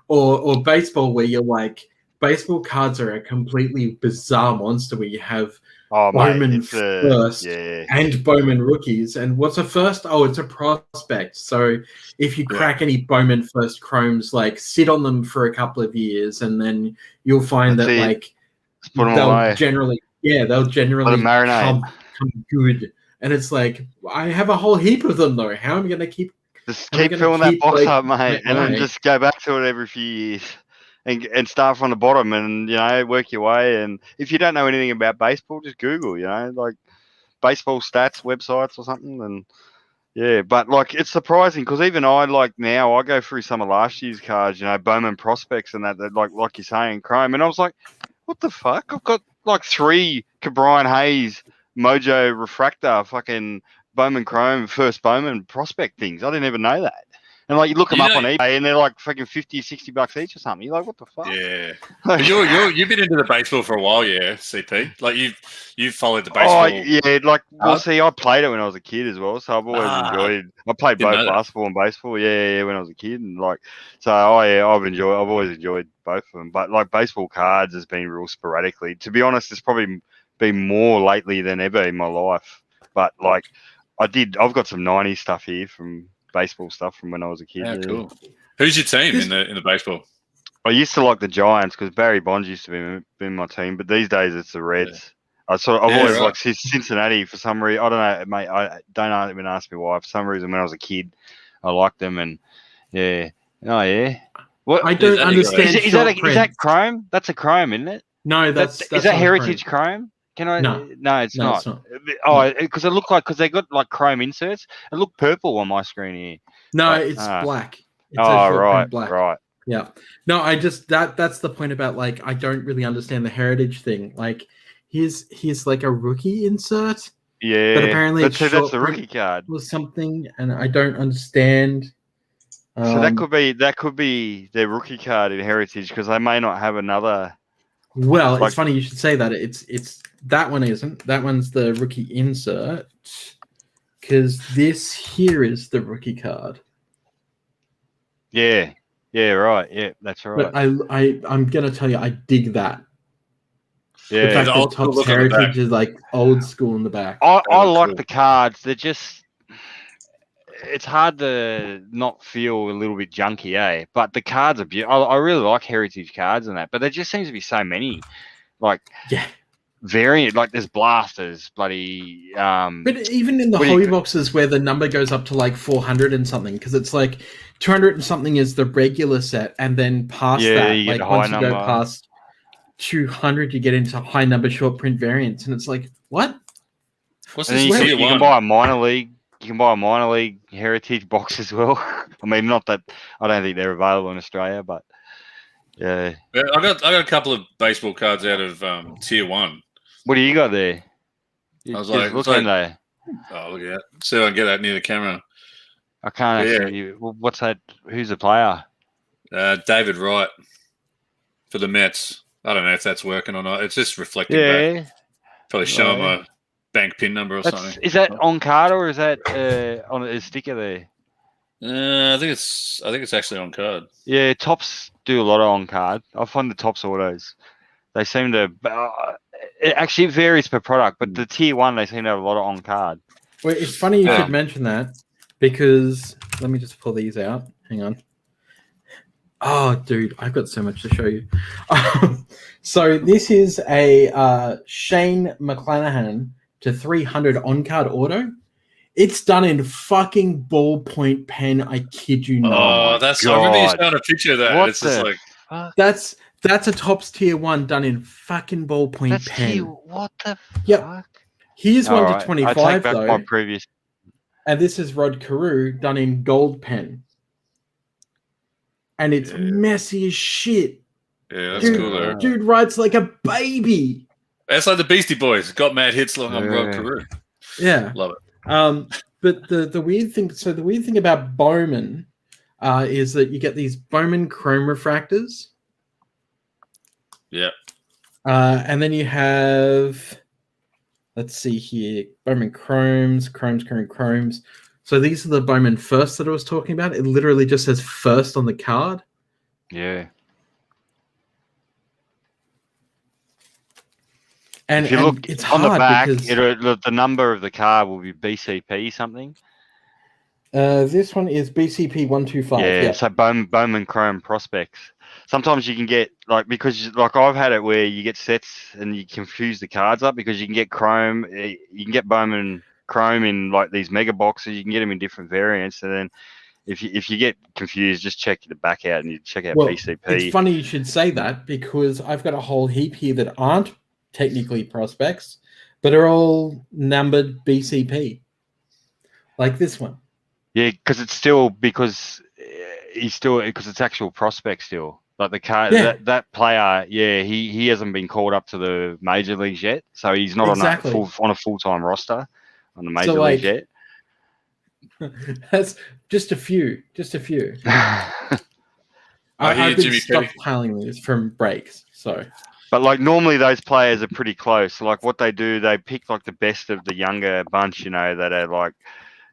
or baseball where you're like, baseball cards are a completely bizarre monster where you have Bowman first and Bowman rookies. And what's a first? Oh, it's a prospect. So if you crack any Bowman first chromes, like sit on them for a couple of years, and then you'll find that like they'll generally come good. And it's like, I have a whole heap of them though. How am I going to keep? Just keep filling that box up, mate, and then just go back to it every few years. And start from the bottom and, work your way. And if you don't know anything about baseball, just Google, like baseball stats websites or something. And yeah, but like it's surprising because even I now I go through some of last year's cards, Bowman prospects and that like you're saying, Chrome. And I was like, what the fuck? I've got like 3 Brian Hayes Mojo Refractor fucking Bowman Chrome first Bowman prospect things. I didn't even know that. And like you look them up on eBay, and they're like fucking $50 or $60 each or something. You're like, what the fuck? Yeah, but you've been into the baseball for a while, yeah, CP. Like you've followed the baseball. Oh yeah, see, I played it when I was a kid as well, so I've always enjoyed. I played both basketball and baseball, yeah, when I was a kid, and I've always enjoyed both of them. But like baseball cards has been real sporadically. To be honest, it's probably been more lately than ever in my life. But like I've got some '90s stuff here from baseball stuff from when I was a kid. Yeah, cool. Who's your team in the baseball? I used to like the Giants because Barry Bonds used to be in my team, but these days it's the Reds. Yeah. I've always liked Cincinnati for some reason. I don't know, mate. I don't even ask me why. For some reason, when I was a kid, I liked them, and yeah. Oh yeah. What I don't understand. Is that Chrome? That's a Chrome, isn't it? No, that's is that not Heritage Chrome? Can I? No, It's no, not. it's not. Oh, because it looked like because they got like chrome inserts. It looked purple on my screen here. No, But, it's black. It's oh, a short right, print black. right. Yeah. No, I just that's the point about like I don't really understand the heritage thing. Like here's like a rookie insert. Yeah. But apparently it's that's short the print rookie card. or something, and I don't understand. So that could be their rookie card in Heritage because they may not have another. Well, it's funny you should say that. It's that one isn't. That one's the rookie insert because this here is the rookie card. Yeah. Yeah. Right. Yeah. That's right. But I'm gonna tell you, I dig that. Yeah. The fact that Topps Heritage is like old school in the back. I like the cards. They're just. It's hard to not feel a little bit junky, eh? But the cards are beautiful. I really like Heritage cards and that, but there just seems to be so many, like variant. Like there's blasters, bloody. But even in the hobby boxes where the number goes up to like 400 and something, because it's like 200 and something is the regular set, and then past that, like once you go past 200, you get into high number short print variants, and it's like what? What's this? You can buy a minor league. You can buy a minor league Heritage box as well. I mean, not that I don't think they're available in Australia, but yeah. I got a couple of baseball cards out of Tier 1. What do you got there? I was like, looking there. Oh, look at that. See if I can get that near the camera. I can't actually. What's that? Who's the player? David Wright for the Mets. I don't know if that's working or not. It's just reflecting back. Probably show him a bank pin number or something. Is that on card or is that on a sticker there? I think it's actually on card. Yeah, Topps do a lot of on card. I find the Topps autos, they seem to. It actually varies per product, but the Tier 1 they seem to have a lot of on card. Well, it's funny you should mention that because let me just pull these out. Hang on. Oh, dude, I've got so much to show you. So this is a Shane McClanahan to 300 on-card auto. It's done in fucking ballpoint pen. I kid you not. Oh, that's. I remember you showing a picture of that. What it's just like that's a Topps Tier 1 done in fucking ballpoint pen. What the fuck? Here's one to 25 I take back though. my previous. And this is Rod Carew done in gold pen. And it's messy as shit. Yeah, that's cool though. Dude writes like a baby. That's like the Beastie Boys. Got mad hits long on Rod Carew. Yeah. Love it. But the weird thing about Bowman is that you get these Bowman chrome refractors. Yeah. And then you have, let's see here, Bowman chromes. So these are the Bowman first that I was talking about. It literally just says first on the card. Yeah. And if you look it's on the back, because the number of the card will be BCP something. This one is BCP 125. Yeah, so Bowman Chrome prospects. Sometimes you can get because I've had it where you get sets and you confuse the cards up because you can get Chrome, you can get Bowman Chrome in like these mega boxes. You can get them in different variants, and then if you get confused, just check the back out and you check out BCP. It's funny you should say that because I've got a whole heap here that aren't technically prospects, but are all numbered BCP, like this one. Yeah, because it's still because it's actual prospect still. Like the card, that player, he hasn't been called up to the major leagues yet, so he's not on a full-time roster on the major leagues yet. That's just a few. I've been stockpiling these from breaks, so. But normally those players are pretty close. So what they do, they pick the best of the younger bunch, that are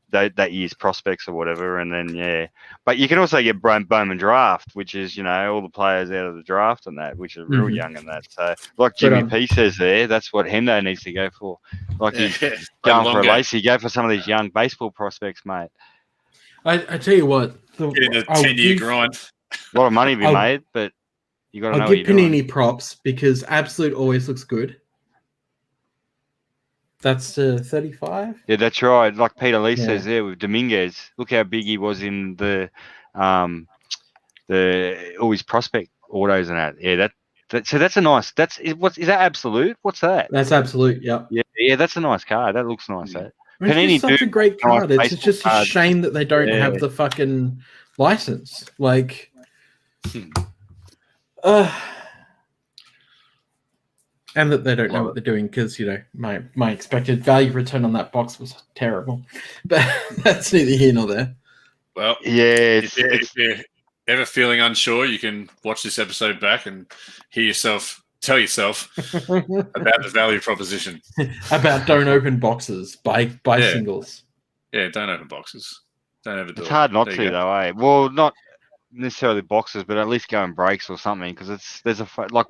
that year's prospects or whatever, and then But you can also get Bowman draft, which is all the players out of the draft and that, which are real young and that. So Jimmy P says there, that's what Hendo needs to go for. He's going for a Lacey, go for some of these young baseball prospects, mate. I tell you what, getting a 10-year grind. A lot of money to be made, but you got to know I'll what you're give Panini doing. props because Absolute always looks good. That's 35. Yeah, that's right. Like Peter Lee says there with Dominguez. Look how big he was in all his prospect autos and that. Yeah, So that's a nice. What is that? Absolute? What's that? That's Absolute. Yep. Yeah. That's a nice card. That looks nice. Yeah. It's Panini just such do a great nice card. It's baseball just a cards. shame that they don't Yeah. have the fucking license. Like, and that they don't know what they're doing because, my expected value return on that box was terrible. But that's neither here nor there. Well, yeah. if you're ever feeling unsure, you can watch this episode back and tell yourself about the value proposition. About don't open boxes, buy singles. Yeah, don't open boxes. Don't ever do it. It's hard not to, though, eh? Well, not necessarily boxes, but at least go in breaks or something, because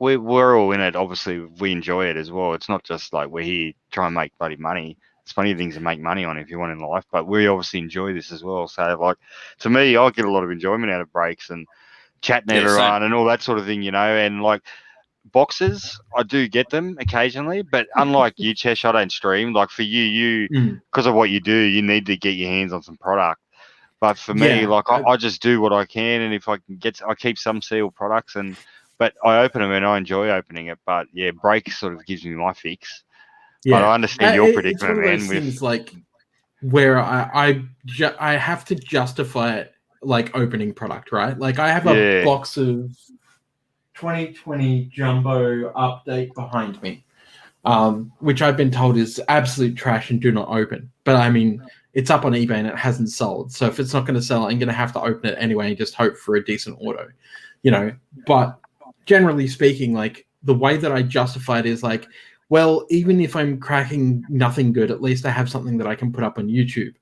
we're all in it. Obviously, we enjoy it as well. It's not just like we're here trying to make bloody money. There's plenty of things to make money on if you want in life, but we obviously enjoy this as well. So, like, to me, I get a lot of enjoyment out of breaks and chatting everyone and all that sort of thing, and like boxes, I do get them occasionally, but unlike you, Chesh, I don't stream. Like for you because of what you do, you need to get your hands on some product. But for me, like I just do what I can, and if I can I keep some sealed products, but I open them and I enjoy opening it. But yeah, break sort of gives me my fix. Yeah, but I understand your predicament, man. It's one of those things like where I have to justify it, like opening product, right? Like I have a box of 2020 Jumbo Update behind me, which I've been told is absolute trash and do not open. But I mean, it's up on eBay and it hasn't sold. So if it's not going to sell, I'm going to have to open it anyway and just hope for a decent auto, But generally speaking, like the way that I justify it is like, well, even if I'm cracking nothing good, at least I have something that I can put up on YouTube.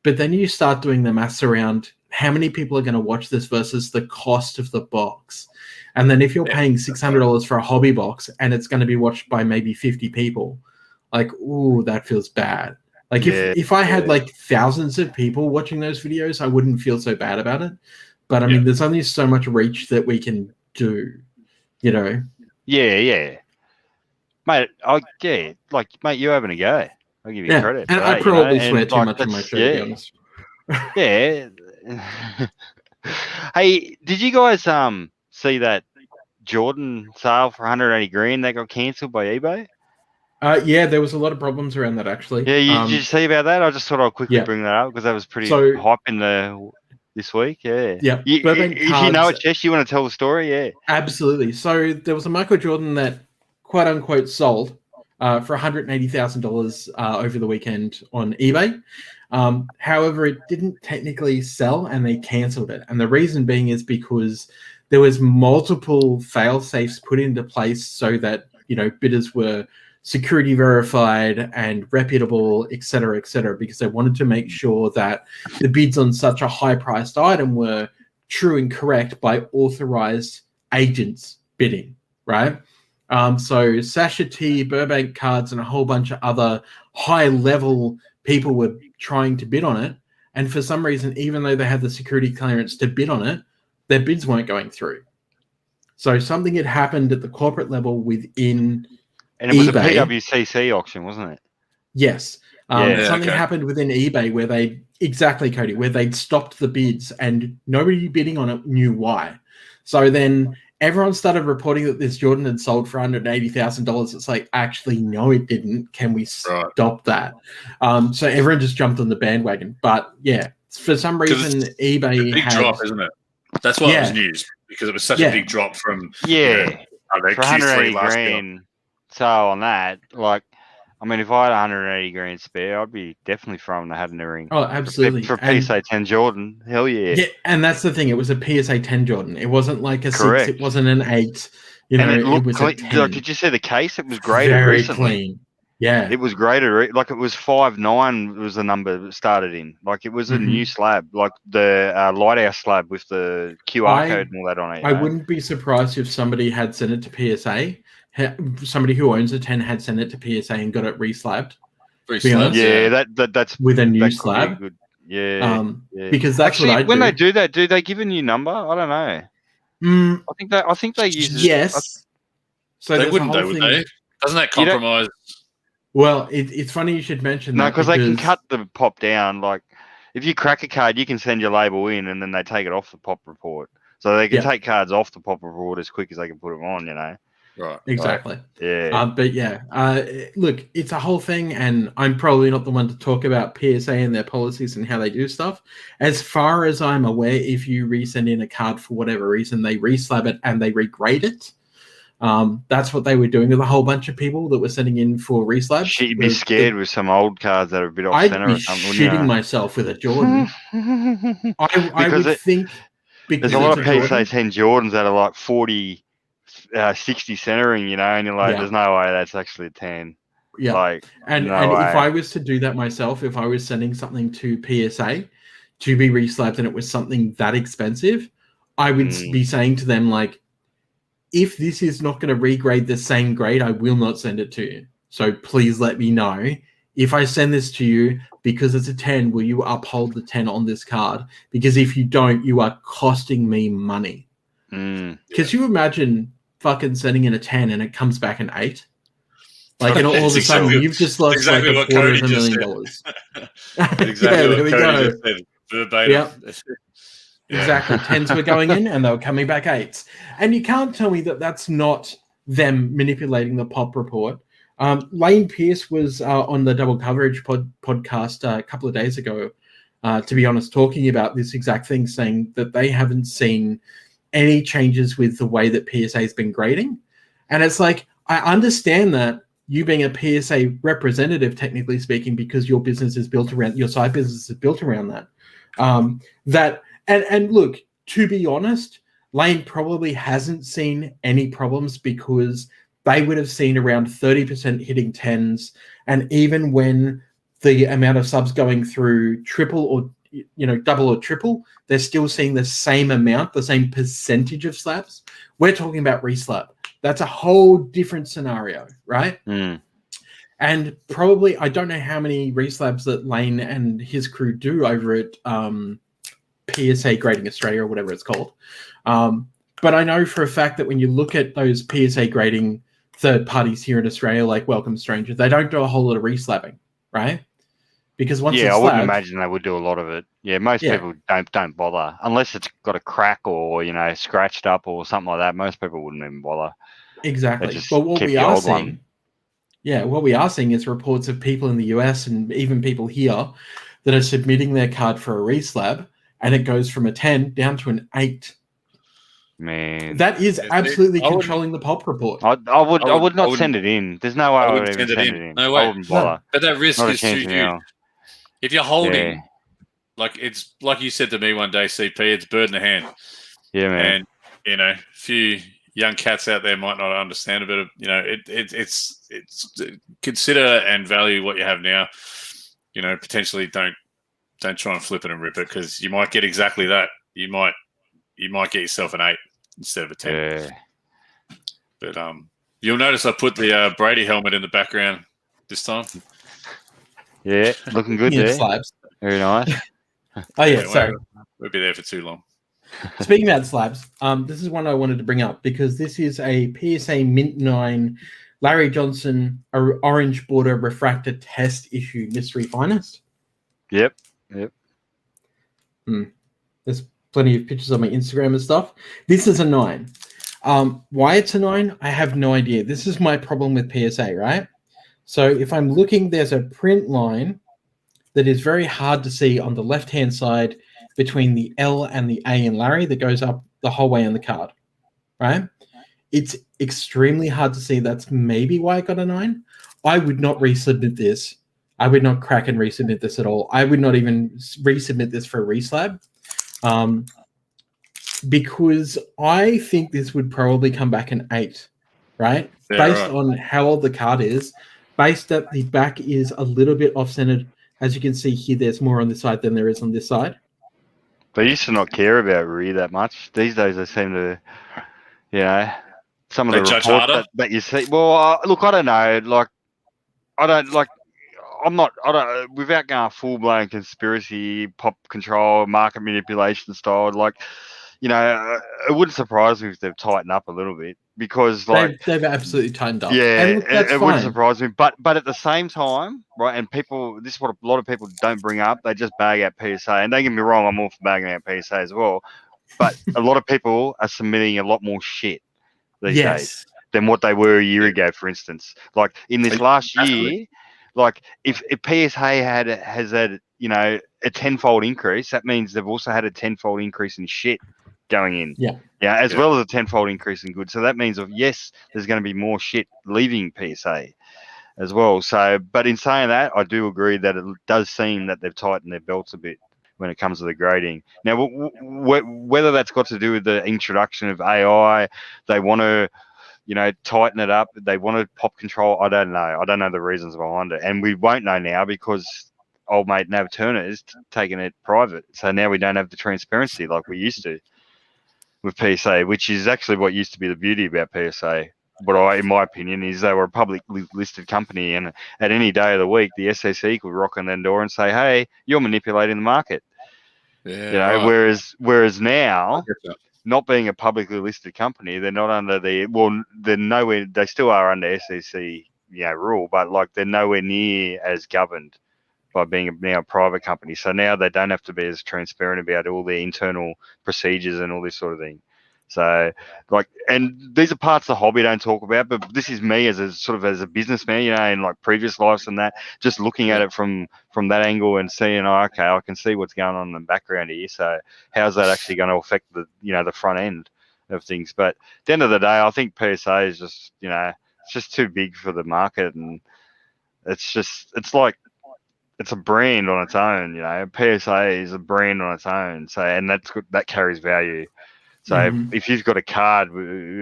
But then you start doing the maths around how many people are going to watch this versus the cost of the box. And then if you're paying $600 for a hobby box and it's going to be watched by maybe 50 people, like, ooh, that feels bad. Like if I had like thousands of people watching those videos, I wouldn't feel so bad about it. But I mean, there's only so much reach that we can do, Yeah. Mate, mate, you're having a go. I'll give you credit. And I probably swear too much on my show, to be honest. Yeah. Hey, did you guys see that Jordan sale for 180 grand that got cancelled by eBay? Yeah, there was a lot of problems around that, actually. Yeah, did you see about that? I just thought I'll quickly bring that up because that was pretty hype in this week. Yeah. Yeah. If you know it, Chesh, you want to tell the story? Yeah. Absolutely. So there was a Michael Jordan that quote unquote sold for $180,000 over the weekend on eBay. However, it didn't technically sell and they cancelled it. And the reason being is because there was multiple fail safes put into place so that, bidders were security verified and reputable, et cetera, because they wanted to make sure that the bids on such a high-priced item were true and correct by authorized agents bidding, right? So Sasha T, Burbank Cards, and a whole bunch of other high-level people were trying to bid on it. And for some reason, even though they had the security clearance to bid on it, their bids weren't going through. So something had happened at the corporate level within And it was eBay. a PWCC auction, wasn't it? Yes. Something happened within eBay where Cody, where they'd stopped the bids and nobody bidding on it knew why. So then everyone started reporting that this Jordan had sold for $180,000. It's like, actually, no, it didn't. Can we stop that? So everyone just jumped on the bandwagon. But yeah, for some reason, eBay big drop, isn't it? That's why it was news, because it was such a big drop from for 180 grand. So on that, like, I mean, if I had 180 grand spare, I'd be definitely throwing the hat in the ring. Oh, absolutely. For a PSA 10 Jordan, hell yeah. Yeah, and that's the thing. It was a PSA 10 Jordan. It wasn't like a 6. It wasn't an 8. It was clean. a 10. Did you see the case? It was graded very recently. Clean. Yeah. It was graded. Like, it was 5.9 was the number it started in. Like, it was a new slab. Like, the Lighthouse slab with the QR code and all that on it. I wouldn't be surprised if somebody had sent it to PSA. Somebody who owns a 10 had sent it to PSA and got it reslabbed. Yeah, that's with a new slab. Good. Yeah, because that's actually what I do. When they do that, do they give a new number? I don't know. I think they use yes. So they wouldn't, though, would they? Doesn't that compromise? Well, it's funny you should mention that. No, because they can cut the pop down. Like, if you crack a card, you can send your label in, and then they take it off the pop report. So they can take cards off the pop report as quick as they can put them on. Right. Exactly. Yeah. But yeah, look, it's a whole thing, and I'm probably not the one to talk about PSA and their policies and how they do stuff. As far as I'm aware, if you resend in a card for whatever reason, they reslab it and they regrade it. That's what they were doing with a whole bunch of people that were sending in for reslabs. Shit, you'd be scared with some old cards that are a bit off I'd center be or something. shitting myself with a Jordan. I would think there's a lot of PSA 10 Jordans that are like 40, 60 centering, you know, and you're like, there's no way that's actually a 10. Yeah. Like, and no way. If I was to do that myself, if I was sending something to PSA to be reslabbed and it was something that expensive, I would be saying to them, like, if this is not going to regrade the same grade, I will not send it to you. So please let me know. If I send this to you because it's a 10, will you uphold the 10 on this card? Because if you don't, you are costing me money. Because you imagine fucking sending in a 10 and it comes back an 8? Like, and all of a sudden, you've just lost exactly like $250,000. Exactly what Cody just said. Verbatim. Yep. Exactly. 10s were going in and they were coming back 8s. And you can't tell me that that's not them manipulating the pop report. Lane Pierce was on the Double Coverage podcast a couple of days ago, to be honest, talking about this exact thing, saying that they haven't seen any changes with the way that PSA has been grading. And it's like, I understand that you being a PSA representative, technically speaking, because your business is built around, your side business is built around that. And look, to be honest, Lane probably hasn't seen any problems because they would have seen around 30% hitting 10s. And even when the amount of subs going through triple or, double or triple, they're still seeing the same amount, the same percentage of slabs. We're talking about reslab. That's a whole different scenario, right? And probably, I don't know how many reslabs that Lane and his crew do over at PSA Grading Australia or whatever it's called. But I know for a fact that when you look at those PSA grading third parties here in Australia, like Welcome Stranger, they don't do a whole lot of reslabbing, right? Because once I wouldn't imagine they would do a lot of it. Yeah, most people don't bother unless it's got a crack or scratched up or something like that. Most people wouldn't even bother. Exactly. But what we are seeing, what we are seeing is reports of people in the US and even people here that are submitting their card for a reslab, and it goes from a 10 down to an 8. Man, that is absolutely controlling the pop report. I would not send it in. There's no way I would even send it in. No way. I wouldn't bother. But that risk is too huge. If you're holding, like it's like you said to me one day, CP, it's bird in the hand. Yeah, man. And a few young cats out there might not understand a bit of, it's consider and value what you have now. Potentially don't try and flip it and rip it, because you might get exactly that. You might get yourself an 8 instead of a 10. Yeah. But you'll notice I put the Brady helmet in the background this time. Yeah, looking good there. Slabs. Very nice. Oh yeah, sorry. We'll be there for too long. Speaking about slabs, this is one I wanted to bring up because this is a PSA Mint 9 Larry Johnson orange border refractor test issue mystery finest. Yep. There's plenty of pictures on my Instagram and stuff. This is a 9. Why it's a 9, I have no idea. This is my problem with PSA, right? So if I'm looking, there's a print line that is very hard to see on the left-hand side between the L and the A in Larry that goes up the whole way on the card, right? It's extremely hard to see. That's maybe why I got a 9. I would not resubmit this. I would not crack and resubmit this at all. I would not even resubmit this for a reslab. Because I think this would probably come back an 8, right? Yeah, based on how old the card is, based that the back is a little bit off-centered. As you can see here, there's more on this side than there is on this side. They used to not care about rear that much. These days they seem to, some of the reports that you see. Well, look, I don't know. Without going full-blown conspiracy, pop control, market manipulation style, it wouldn't surprise me if they've tightened up a little bit, because they've absolutely tightened up. Yeah, and look, it wouldn't surprise me. But at the same time, right, and this is what a lot of people don't bring up. They just bag out PSA, and don't get me wrong, I'm all for bagging out PSA as well. But a lot of people are submitting a lot more shit these days. than what they were a year ago, for instance. Like in this last year, like if PSA has had, you know, a tenfold increase, that means they've also had a tenfold increase in shit going in. Yeah. Yeah, as well as a tenfold increase in goods. So that means yes, there's going to be more shit leaving PSA as well. So, but in saying that, I do agree that it does seem that they've tightened their belts a bit when it comes to the grading. Now, whether that's got to do with the introduction of AI, they want to, you know, tighten it up, they want to pop control, I don't know. I don't know the reasons behind it. And we won't know now because old mate Nav Turner is taking it private. So now we don't have the transparency like we used to with PSA, which is actually what used to be the beauty about PSA. But in my opinion, is they were a publicly listed company, and at any day of the week, the SEC could rock on their door and say, "Hey, you're manipulating the market." Yeah, you know, right. whereas now, not being a publicly listed company, they're not under they're nowhere. They still are under SEC, rule, but like they're nowhere near as governed by being now a private company. So now they don't have to be as transparent about all their internal procedures and all this sort of thing. So, like, and these are parts of the hobby I don't talk about, but this is me as a businessman, you know, in like previous lives and that, just looking at it from that angle and seeing, okay, I can see what's going on in the background here. So how's that actually going to affect the front end of things? But at the end of the day, I think PSA is just, it's just too big for the market, and it's a brand on its own, PSA is a brand on its own. So, and that carries value. So if you've got a card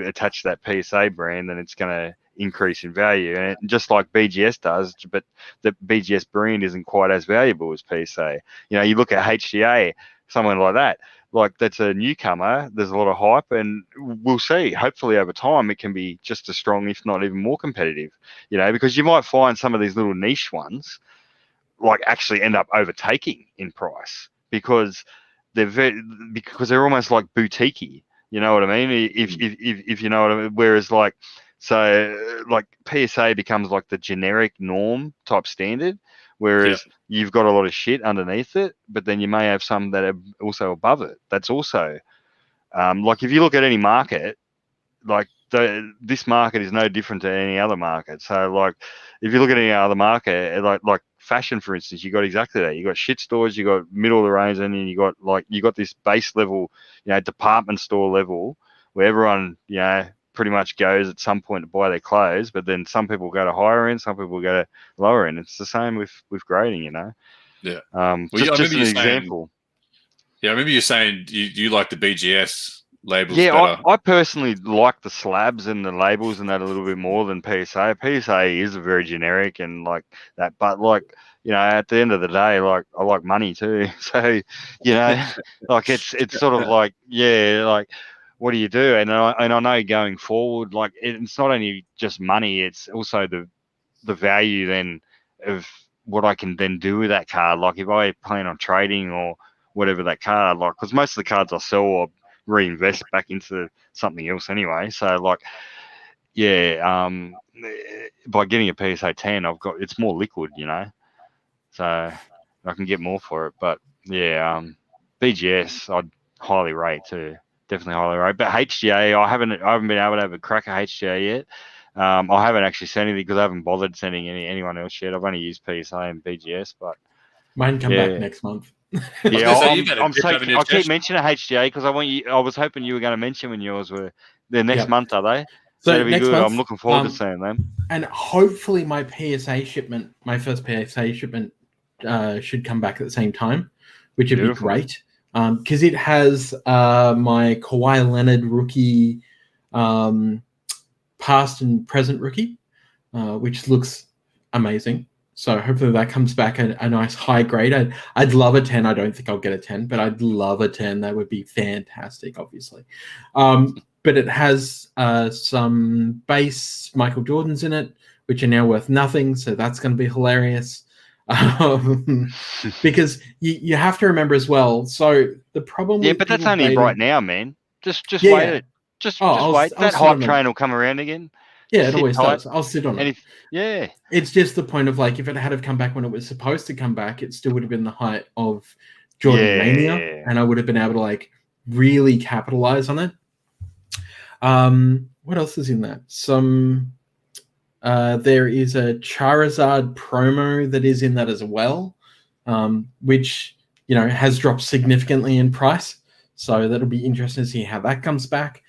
attached to that PSA brand, then it's going to increase in value. And just like BGS does, but the BGS brand isn't quite as valuable as PSA. You look at HGA, someone like that, like that's a newcomer. There's a lot of hype, and we'll see. Hopefully over time, it can be just as strong, if not even more competitive, because you might find some of these little niche ones like actually end up overtaking in price because they're almost like boutiquey. You know what I mean? If you know what I mean. Whereas like PSA becomes like the generic norm type standard, whereas you've got a lot of shit underneath it, but then you may have some that are also above it. That's also like if you look at any market, like this market is no different to any other market. So like if you look at any other market, like fashion, for instance, you got exactly that. You got shit stores, you got middle of the range, and then you got this base level, department store level where everyone, pretty much goes at some point to buy their clothes. But then some people go to higher end, some people go to lower end. It's the same with grading, Yeah. Just an example. Yeah, I remember you saying you like the BGS labels better. I personally like the slabs and the labels and that a little bit more than PSA. PSA is very generic and like that, but like, at the end of the day, like I like money too. So, like it's sort of like, like what do you do? And I know going forward, like it's not only just money, it's also the value then of what I can then do with that card. Like if I plan on trading or whatever that card, like, because most of the cards I sell or reinvest back into something else anyway. So like, by getting a PSA 10, it's more liquid, so I can get more for it. But BGS I'd highly rate too, definitely highly rate. But HGA, I haven't been able to have a crack at HGA yet. I haven't actually sent anything because I haven't bothered sending anyone else yet. I've only used PSA and BGS, but mine come back next month. I keep mentioning HGA because I was hoping you were going to mention when yours were there next month. Are they? So that'd be next good. month, I'm looking forward to seeing them. And hopefully my PSA shipment, my first PSA shipment, should come back at the same time, which would be great. Because it has my Kawhi Leonard rookie, past and present rookie, which looks amazing. So hopefully that comes back a nice high grade. I'd love a 10. I don't think I'll get a 10, but I'd love a 10. That would be fantastic, obviously. But it has some base Michael Jordans in it, which are now worth nothing. So that's going to be hilarious. Because you have to remember as well. So the problem but that's only right now, man. Just wait it. Just wait. That hype train will come around again. Yeah, it always does. I'll sit on it. If it's just the point of like, if it had come back when it was supposed to come back, it still would have been the height of Jordan Mania, and I would have been able to like really capitalize on it. What else is in that? There is a Charizard promo that is in that as well, which has dropped significantly in price. So that'll be interesting to see how that comes back.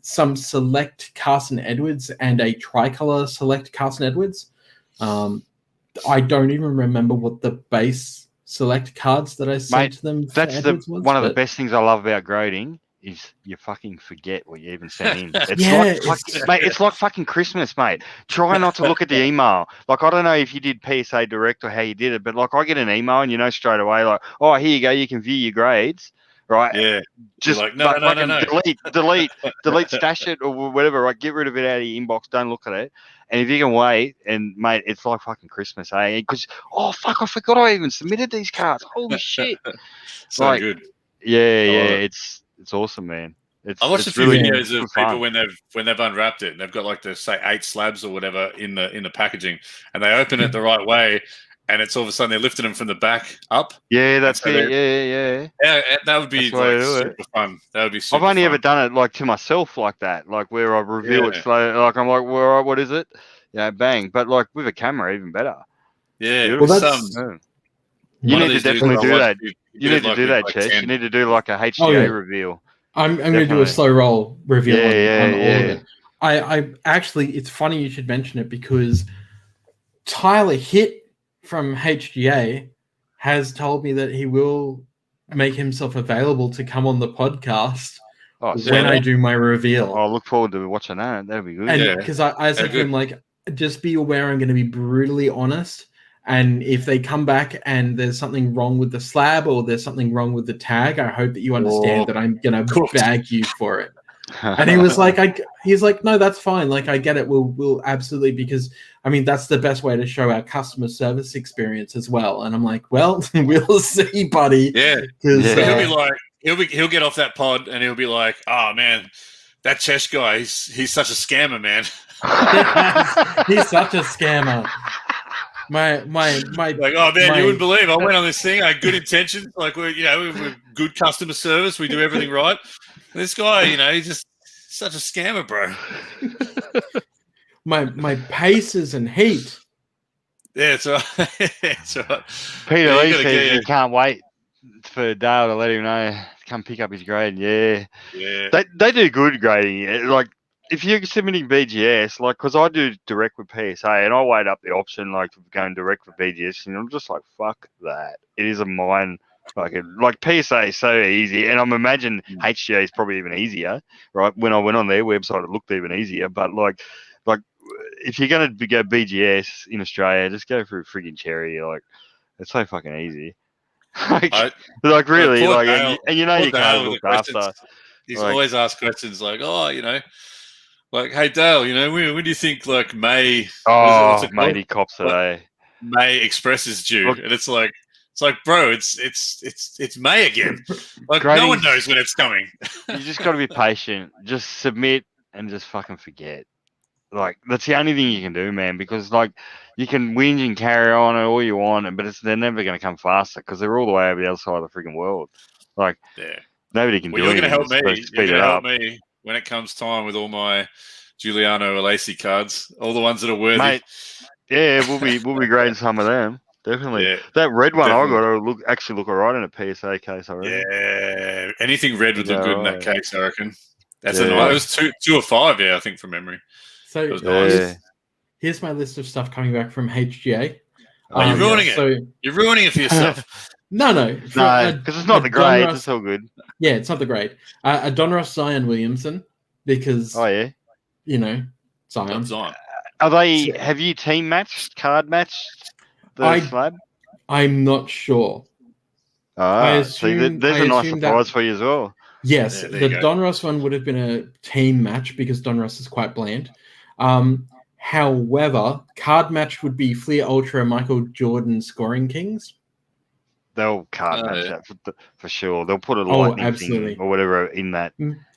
Some select Carson Edwards and a tricolor select Carson Edwards. I don't even remember what the base select cards that I sent to them. That's one of the best things I love about grading is you fucking forget what you even sent in. It's like fucking Christmas, mate. Try not to look at the email. Like, I don't know if you did PSA Direct or how you did it, but like I get an email and straight away, like, oh, here you go, you can view your grades. Right. Yeah. Just like, no. delete, stash it or whatever. Right. Get rid of it out of your inbox. Don't look at it. And if you can wait, and mate, it's like fucking Christmas, eh? Because fuck, I forgot I even submitted these cards. Holy shit. So good. Yeah. It's awesome, man. I watched a few videos of people when they've unwrapped it and they've got like the say 8 slabs or whatever in the packaging, and they open it the right way. And it's all of a sudden they're lifting them from the back up. Yeah, that's it. Yeah. Yeah, that would be like super fun. That would be super I've only fun. ever done it like to myself like that, like where I reveal it slowly. Like I'm like, well, what is it? Yeah, bang. But like with a camera, even better. Yeah. Well, that's you need to definitely do that. You need to do that, Chesh. You need to do like a HGA reveal. I'm going to do a slow roll reveal on all of it. I actually, it's funny you should mention it because Tyler Hitt from HGA has told me that he will make himself available to come on the podcast when I do my reveal. I look forward to watching that. That'd be good. And because I said to him, like, just be aware I'm going to be brutally honest. And if they come back and there's something wrong with the slab or there's something wrong with the tag, I hope that you understand that I'm going to bag you for it. And he was like, he's like, no, that's fine. Like, I get it. We'll absolutely, because I mean, that's the best way to show our customer service experience as well. And I'm like, well, we'll see, buddy. Yeah. He'll be like, he'll get off that pod and he'll be like, oh man, that Chesh guy, he's such a scammer, man. He's such a scammer. My like, oh man, you wouldn't believe I went on this thing. I had good intentions, like we're good customer service, we do everything right. And this guy, he's just such a scammer, bro. my paces and heat. Yeah, it's all right. It's all right. Peter Lee says he can't wait for Dale to let him know to come pick up his grade. Yeah. They do good grading. Like, if you're submitting BGS, like, because I do direct with PSA and I weighed up the option, like, going direct with BGS, and I'm just like, fuck that. It is a mine. Like PSA is so easy, and I'm imagining HGA is probably even easier, right? When I went on their website, it looked even easier. But like if you're gonna go BGS in Australia, just go for a friggin' cherry. Like, it's so fucking easy. Really, Dale, and you can't look after. He's always asked questions like, like, hey Dale, when do you think like May? Maybe cops today. May Express is due, and it's like, bro, it's May again. Like, no one knows when it's coming. You just got to be patient. Just submit and just fucking forget. Like, that's the only thing you can do, man. Because like, you can whinge and carry on all you want, but they're never going to come faster because they're all the way over the other side of the freaking world. Like, nobody can do anything. You're going to help me. You're going to help me when it comes time with all my Giuliano Alesi cards, all the ones that are worthy. Mate, yeah, we'll be grading some of them. Definitely. Yeah, that red one I got to actually look all right in a PSA case, I reckon. Yeah. Anything red would look good in that case, I reckon. That's a nice. It was 2 or 5, I think, from memory. So it was nice. Here's my list of stuff coming back from HGA. You're ruining it. You're ruining it for yourself. No. Because it's not the grade. It's all good. Yeah, it's not the grade. Donruss Zion Williamson, because, Zion. Are they? Have you team matched, card matched the slab? I'm not sure. There's a nice surprise for you as well. Yes, the Donruss one would have been a team match because Donruss is quite bland. However, card match would be Fleer Ultra Michael Jordan Scoring Kings. They'll card match that for sure. They'll put a lightning thing or whatever in that.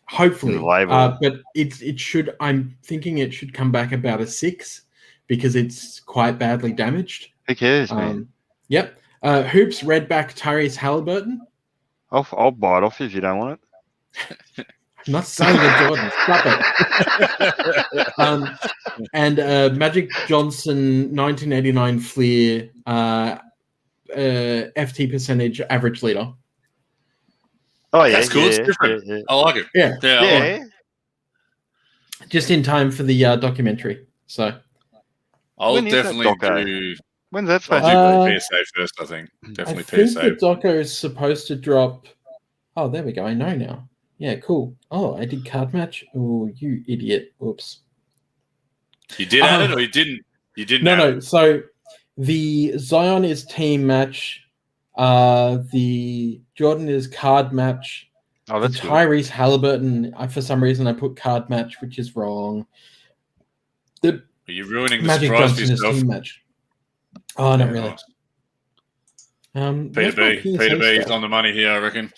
Hopefully, in the label. But it should. I'm thinking it should come back about a 6 because it's quite badly damaged. Who cares, man? Yep. Hoops Redback Tyrese Halliburton. I'll buy it off you if you don't want it. I'm not saying a Jordan. Stop it. And Magic Johnson 1989 Fleer FT percentage average leader. Oh yeah, that's cool. Yeah, it's different. Yeah. I like it. Yeah. Yeah. I like it. Just in time for the documentary. So I'll definitely do. When's that supposed I'll to do PSA first, I think. Definitely I think PSA. the doco is supposed to drop. Oh, there we go. I know now. Yeah, cool. Oh, I did card match. Oh, you idiot. Oops. You did add it or you didn't? You didn't. No. So the Zion is team match. The Jordan is card match. Oh, that's the Tyrese Halliburton. For some reason, I put card match, which is wrong. The Are you ruining the Magic surprise Johnson for is yourself? team match. Oh, not really. Nice. Peter B is on the money here, I reckon.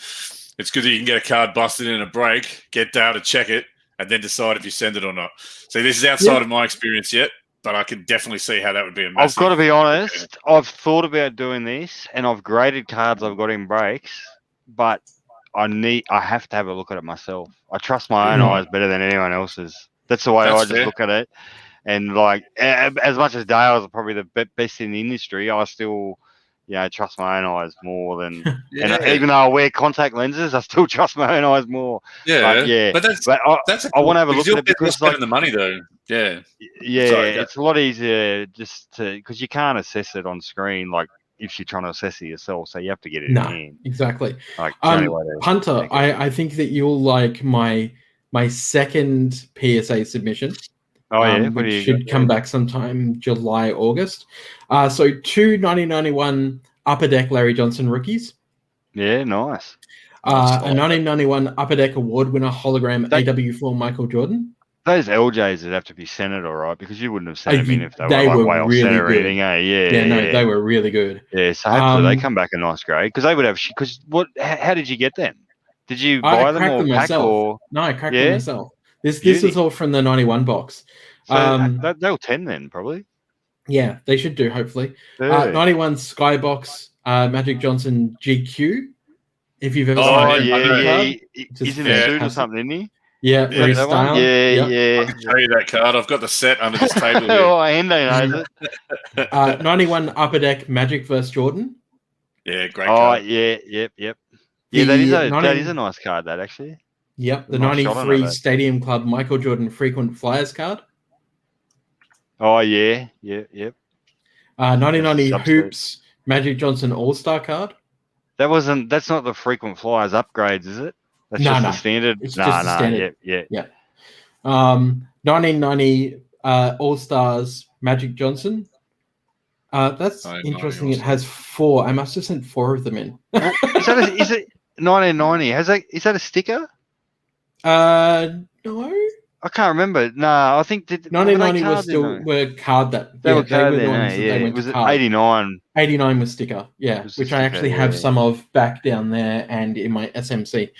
It's good that you can get a card busted in a break, get Dale to check it, and then decide if you send it or not. See, this is outside of my experience yet, but I can definitely see how that would be a massive... I've got to be honest, I've thought about doing this, and I've graded cards I've got in breaks, but I have to have a look at it myself. I trust my own eyes better than anyone else's. That's the way I just look at it. And like, as much as Dale's probably the best in the industry, I still... trust my own eyes more than, and even though I wear contact lenses, I still trust my own eyes more. Yeah, but I want to have a look at it because spending the money though. Yeah, it's a lot easier just because you can't assess it on screen like if you're trying to assess it yourself. So you have to get it in hand. Exactly. Like Punter, I think that you'll like my second PSA submission. Which should come back sometime July, August. So 2 1991 Upper Deck Larry Johnson rookies. Yeah, nice. A 1991 Upper Deck Award winner hologram AW4 Michael Jordan. Those LJs would have to be centered, all right, because you wouldn't have sent them in if they were were like really center good. Or anything, eh? They were really good. Yeah, so hopefully they come back a nice grade because they would have. Because how did you get them? Did you buy them or pack or? No, I cracked them myself. This is all from the 91 box. So they'll 10 then, probably. Yeah, they should do, hopefully. 91 Skybox Magic Johnson GQ. If you've ever seen it. He's in a suit or something, isn't he? Yeah, very style. Yeah. I can show you that card. I've got the set under this table here. Hendo knows it. 91 Upper Deck Magic vs. Jordan. Yeah, great card. Yep. Yeah, that is a nice card, that actually. Yep, the 93 Stadium Club Michael Jordan Frequent Flyers card. Oh, yeah. 1990 Hoops Magic Johnson All-Star card. That's not the Frequent Flyers upgrades, is it? That's just the standard. It's just the standard. Yeah. 1990 All-Stars Magic Johnson. That's interesting. It has 4. I must have sent 4 of them in. Is it 1990? Is that a sticker? No. I can't remember. No, I think 1990 were card that they were card the ones that they went to card. 89. 89 was sticker, which I actually have some of back down there and in my SMC.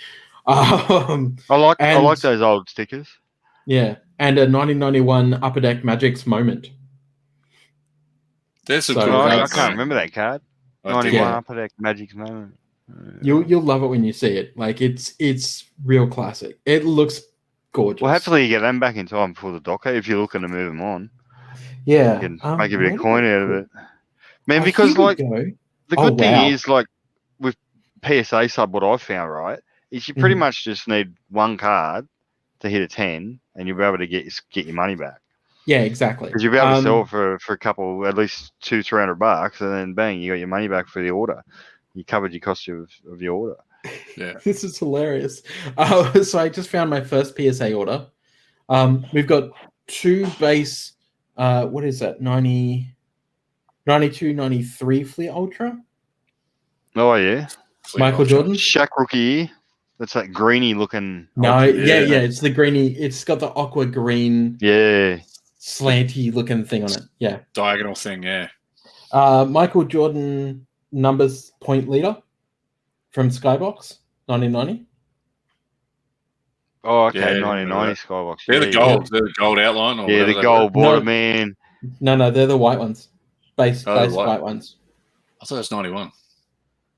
I like those old stickers. Yeah, and a 1991 Upper Deck Magic's Moment. There's some I can't remember that card. 91 Upper Deck Magic's Moment. You'll love it when you see it. Like it's real classic. It looks gorgeous. Well, hopefully you get them back in time before the docker if you're looking to move them on. Yeah, you can make a bit of coin out of it, man. Because the good thing is with PSA sub, what I've found is you pretty much just need one card to hit a 10, and you'll be able to get your money back. Yeah, exactly. Because you'll be able to sell for a couple, at least $200-300, and then bang, you got your money back for the order. You covered your cost of your order. Yeah, this is hilarious. So I just found my first PSA order. We've got 2 base. What is that? 92, 93 Fleer Ultra. Oh yeah, Michael Jordan, Shaq rookie. That's that greeny looking. No, yeah, it's the greeny. It's got the aqua green. Yeah, slanty looking thing on it. Yeah, diagonal thing. Yeah. Michael Jordan numbers point leader from Skybox 1990. Oh, okay, 1990 Skybox. They're the gold. They're the gold outline. Or the gold border, man. No, they're the white ones. Base white ones. I thought it was 91.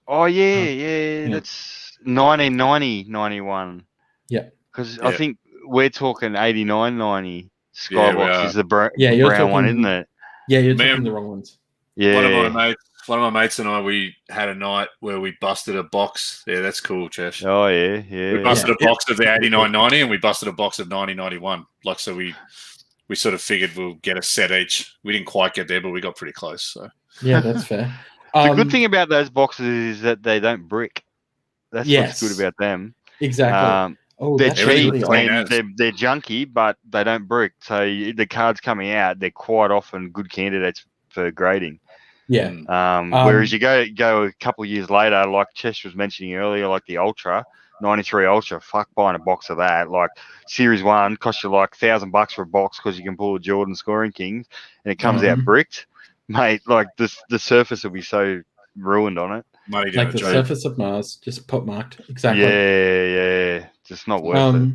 Oh yeah, that's 1990, 91. Yeah. Because I think we're talking 89, 90. Skybox is the you're brown talking, one, isn't it? Yeah, you're talking the wrong ones. Yeah. One of my mates and I, we had a night where we busted a box. Yeah, that's cool, Chesh. Oh yeah. We busted a box of the 89-90 and we busted a box of 90-91. Like, so we sort of figured we'll get a set each. We didn't quite get there, but we got pretty close. So yeah, that's fair. The good thing about those boxes is that they don't brick. That's what's good about them. Exactly. They're cheap and they're junky, but they don't brick. So the cards coming out, they're quite often good candidates for grading. Yeah. Whereas you go a couple of years later, like Chesh was mentioning earlier, like the Ultra, 93 Ultra, fuck buying a box of that. Like Series 1 costs you like $1,000 for a box because you can pull a Jordan Scoring Kings and it comes out bricked. Mate, like the surface will be so ruined on it. Like the surface of Mars, just pot marked. Exactly. Yeah. Just not worth it.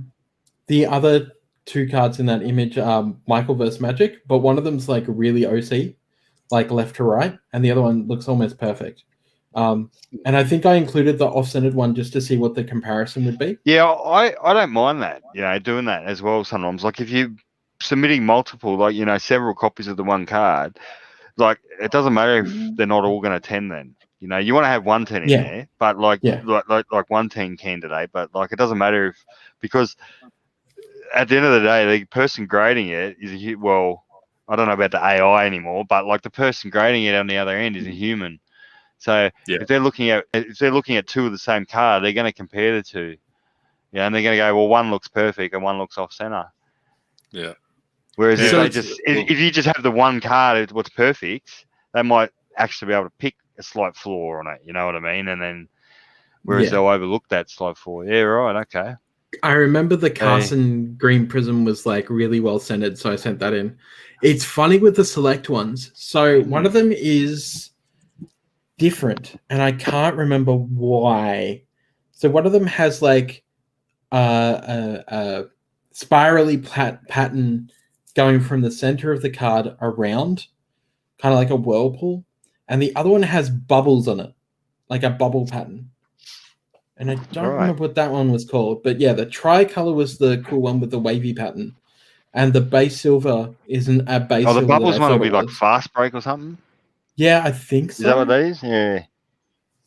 The other two cards in that image are Michael versus Magic, but one of them's like really OC, like left to right, and the other one looks almost perfect. And I think I included the off-centered one just to see what the comparison would be. Yeah, I don't mind that, doing that as well sometimes. Like if you're submitting multiple, like, several copies of the one card, like it doesn't matter if they're not all going to 10 then. You want to have 110 in there, but like 110 candidate, but like it doesn't matter because at the end of the day, the person grading it is I don't know about the AI anymore, but like the person grading it on the other end is a human. So if they're looking at two of the same card, they're going to compare the two, and they're going to go, well, one looks perfect and one looks off center. Yeah. Whereas if you just have the one card, what's perfect, they might actually be able to pick a slight flaw on it. You know what I mean? And then, whereas they'll overlook that slight flaw. Yeah, right. Okay. I remember the Carson Green Prism was like really well centered, so I sent that in. It's funny with the select ones. So one of them is different, and I can't remember why. So one of them has like a spirally pattern going from the center of the card around, kind of like a whirlpool, and the other one has bubbles on it, like a bubble pattern. And I don't remember what that one was called, but yeah, the tricolor was the cool one with the wavy pattern, and the base silver isn't a base silver. Oh, the bubbles one will be like fast break or something. Yeah, I think so. Is that what that is? Yeah.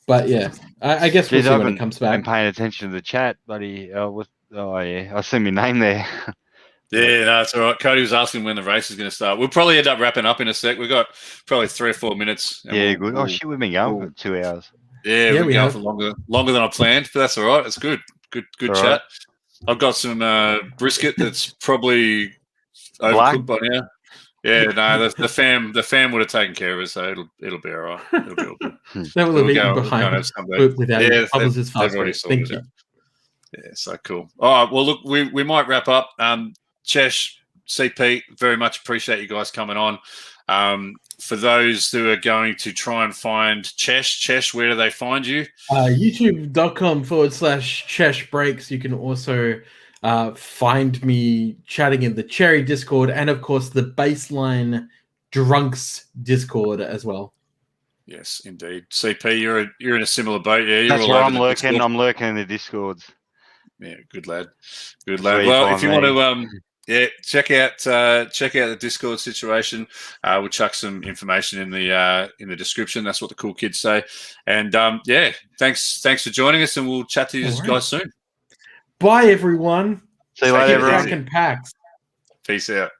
But yeah, I guess we'll see when it comes back. I'm paying attention to the chat, buddy. I see my name there. Yeah, no, it's all right. Cody was asking when the race is going to start. We'll probably end up wrapping up in a sec. We've got probably 3 or 4 minutes. Yeah, good. Oh, shit, we've been going for 2 hours. Yeah, we've been going for longer than I planned, but that's all right. It's good. Good chat. Right. I've got some brisket that's probably overcooked by now. Yeah, no, the fam would have taken care of it, so it'll be all right. It'll be all good. That will have eaten behind without bubbles as fast. Thank you. Yeah, so cool. All right, well, look, we might wrap up. Chesh, CP, very much appreciate you guys coming on. For those who are going to try and find Chesh, where do they find you? YouTube.com/Chesh Breaks. You can also find me chatting in the Cherry Discord and, of course, the Baseline Drunks Discord as well. Yes, indeed. CP, you're in a similar boat. Yeah, that's where I'm lurking. I'm lurking in the Discords. Yeah, good lad. Well, if you want to, check out the Discord situation. We'll chuck some information in the description. That's what the cool kids say. And thanks for joining us, and we'll chat to you guys soon. Bye, everyone. See you later, everyone. Packs. Peace out.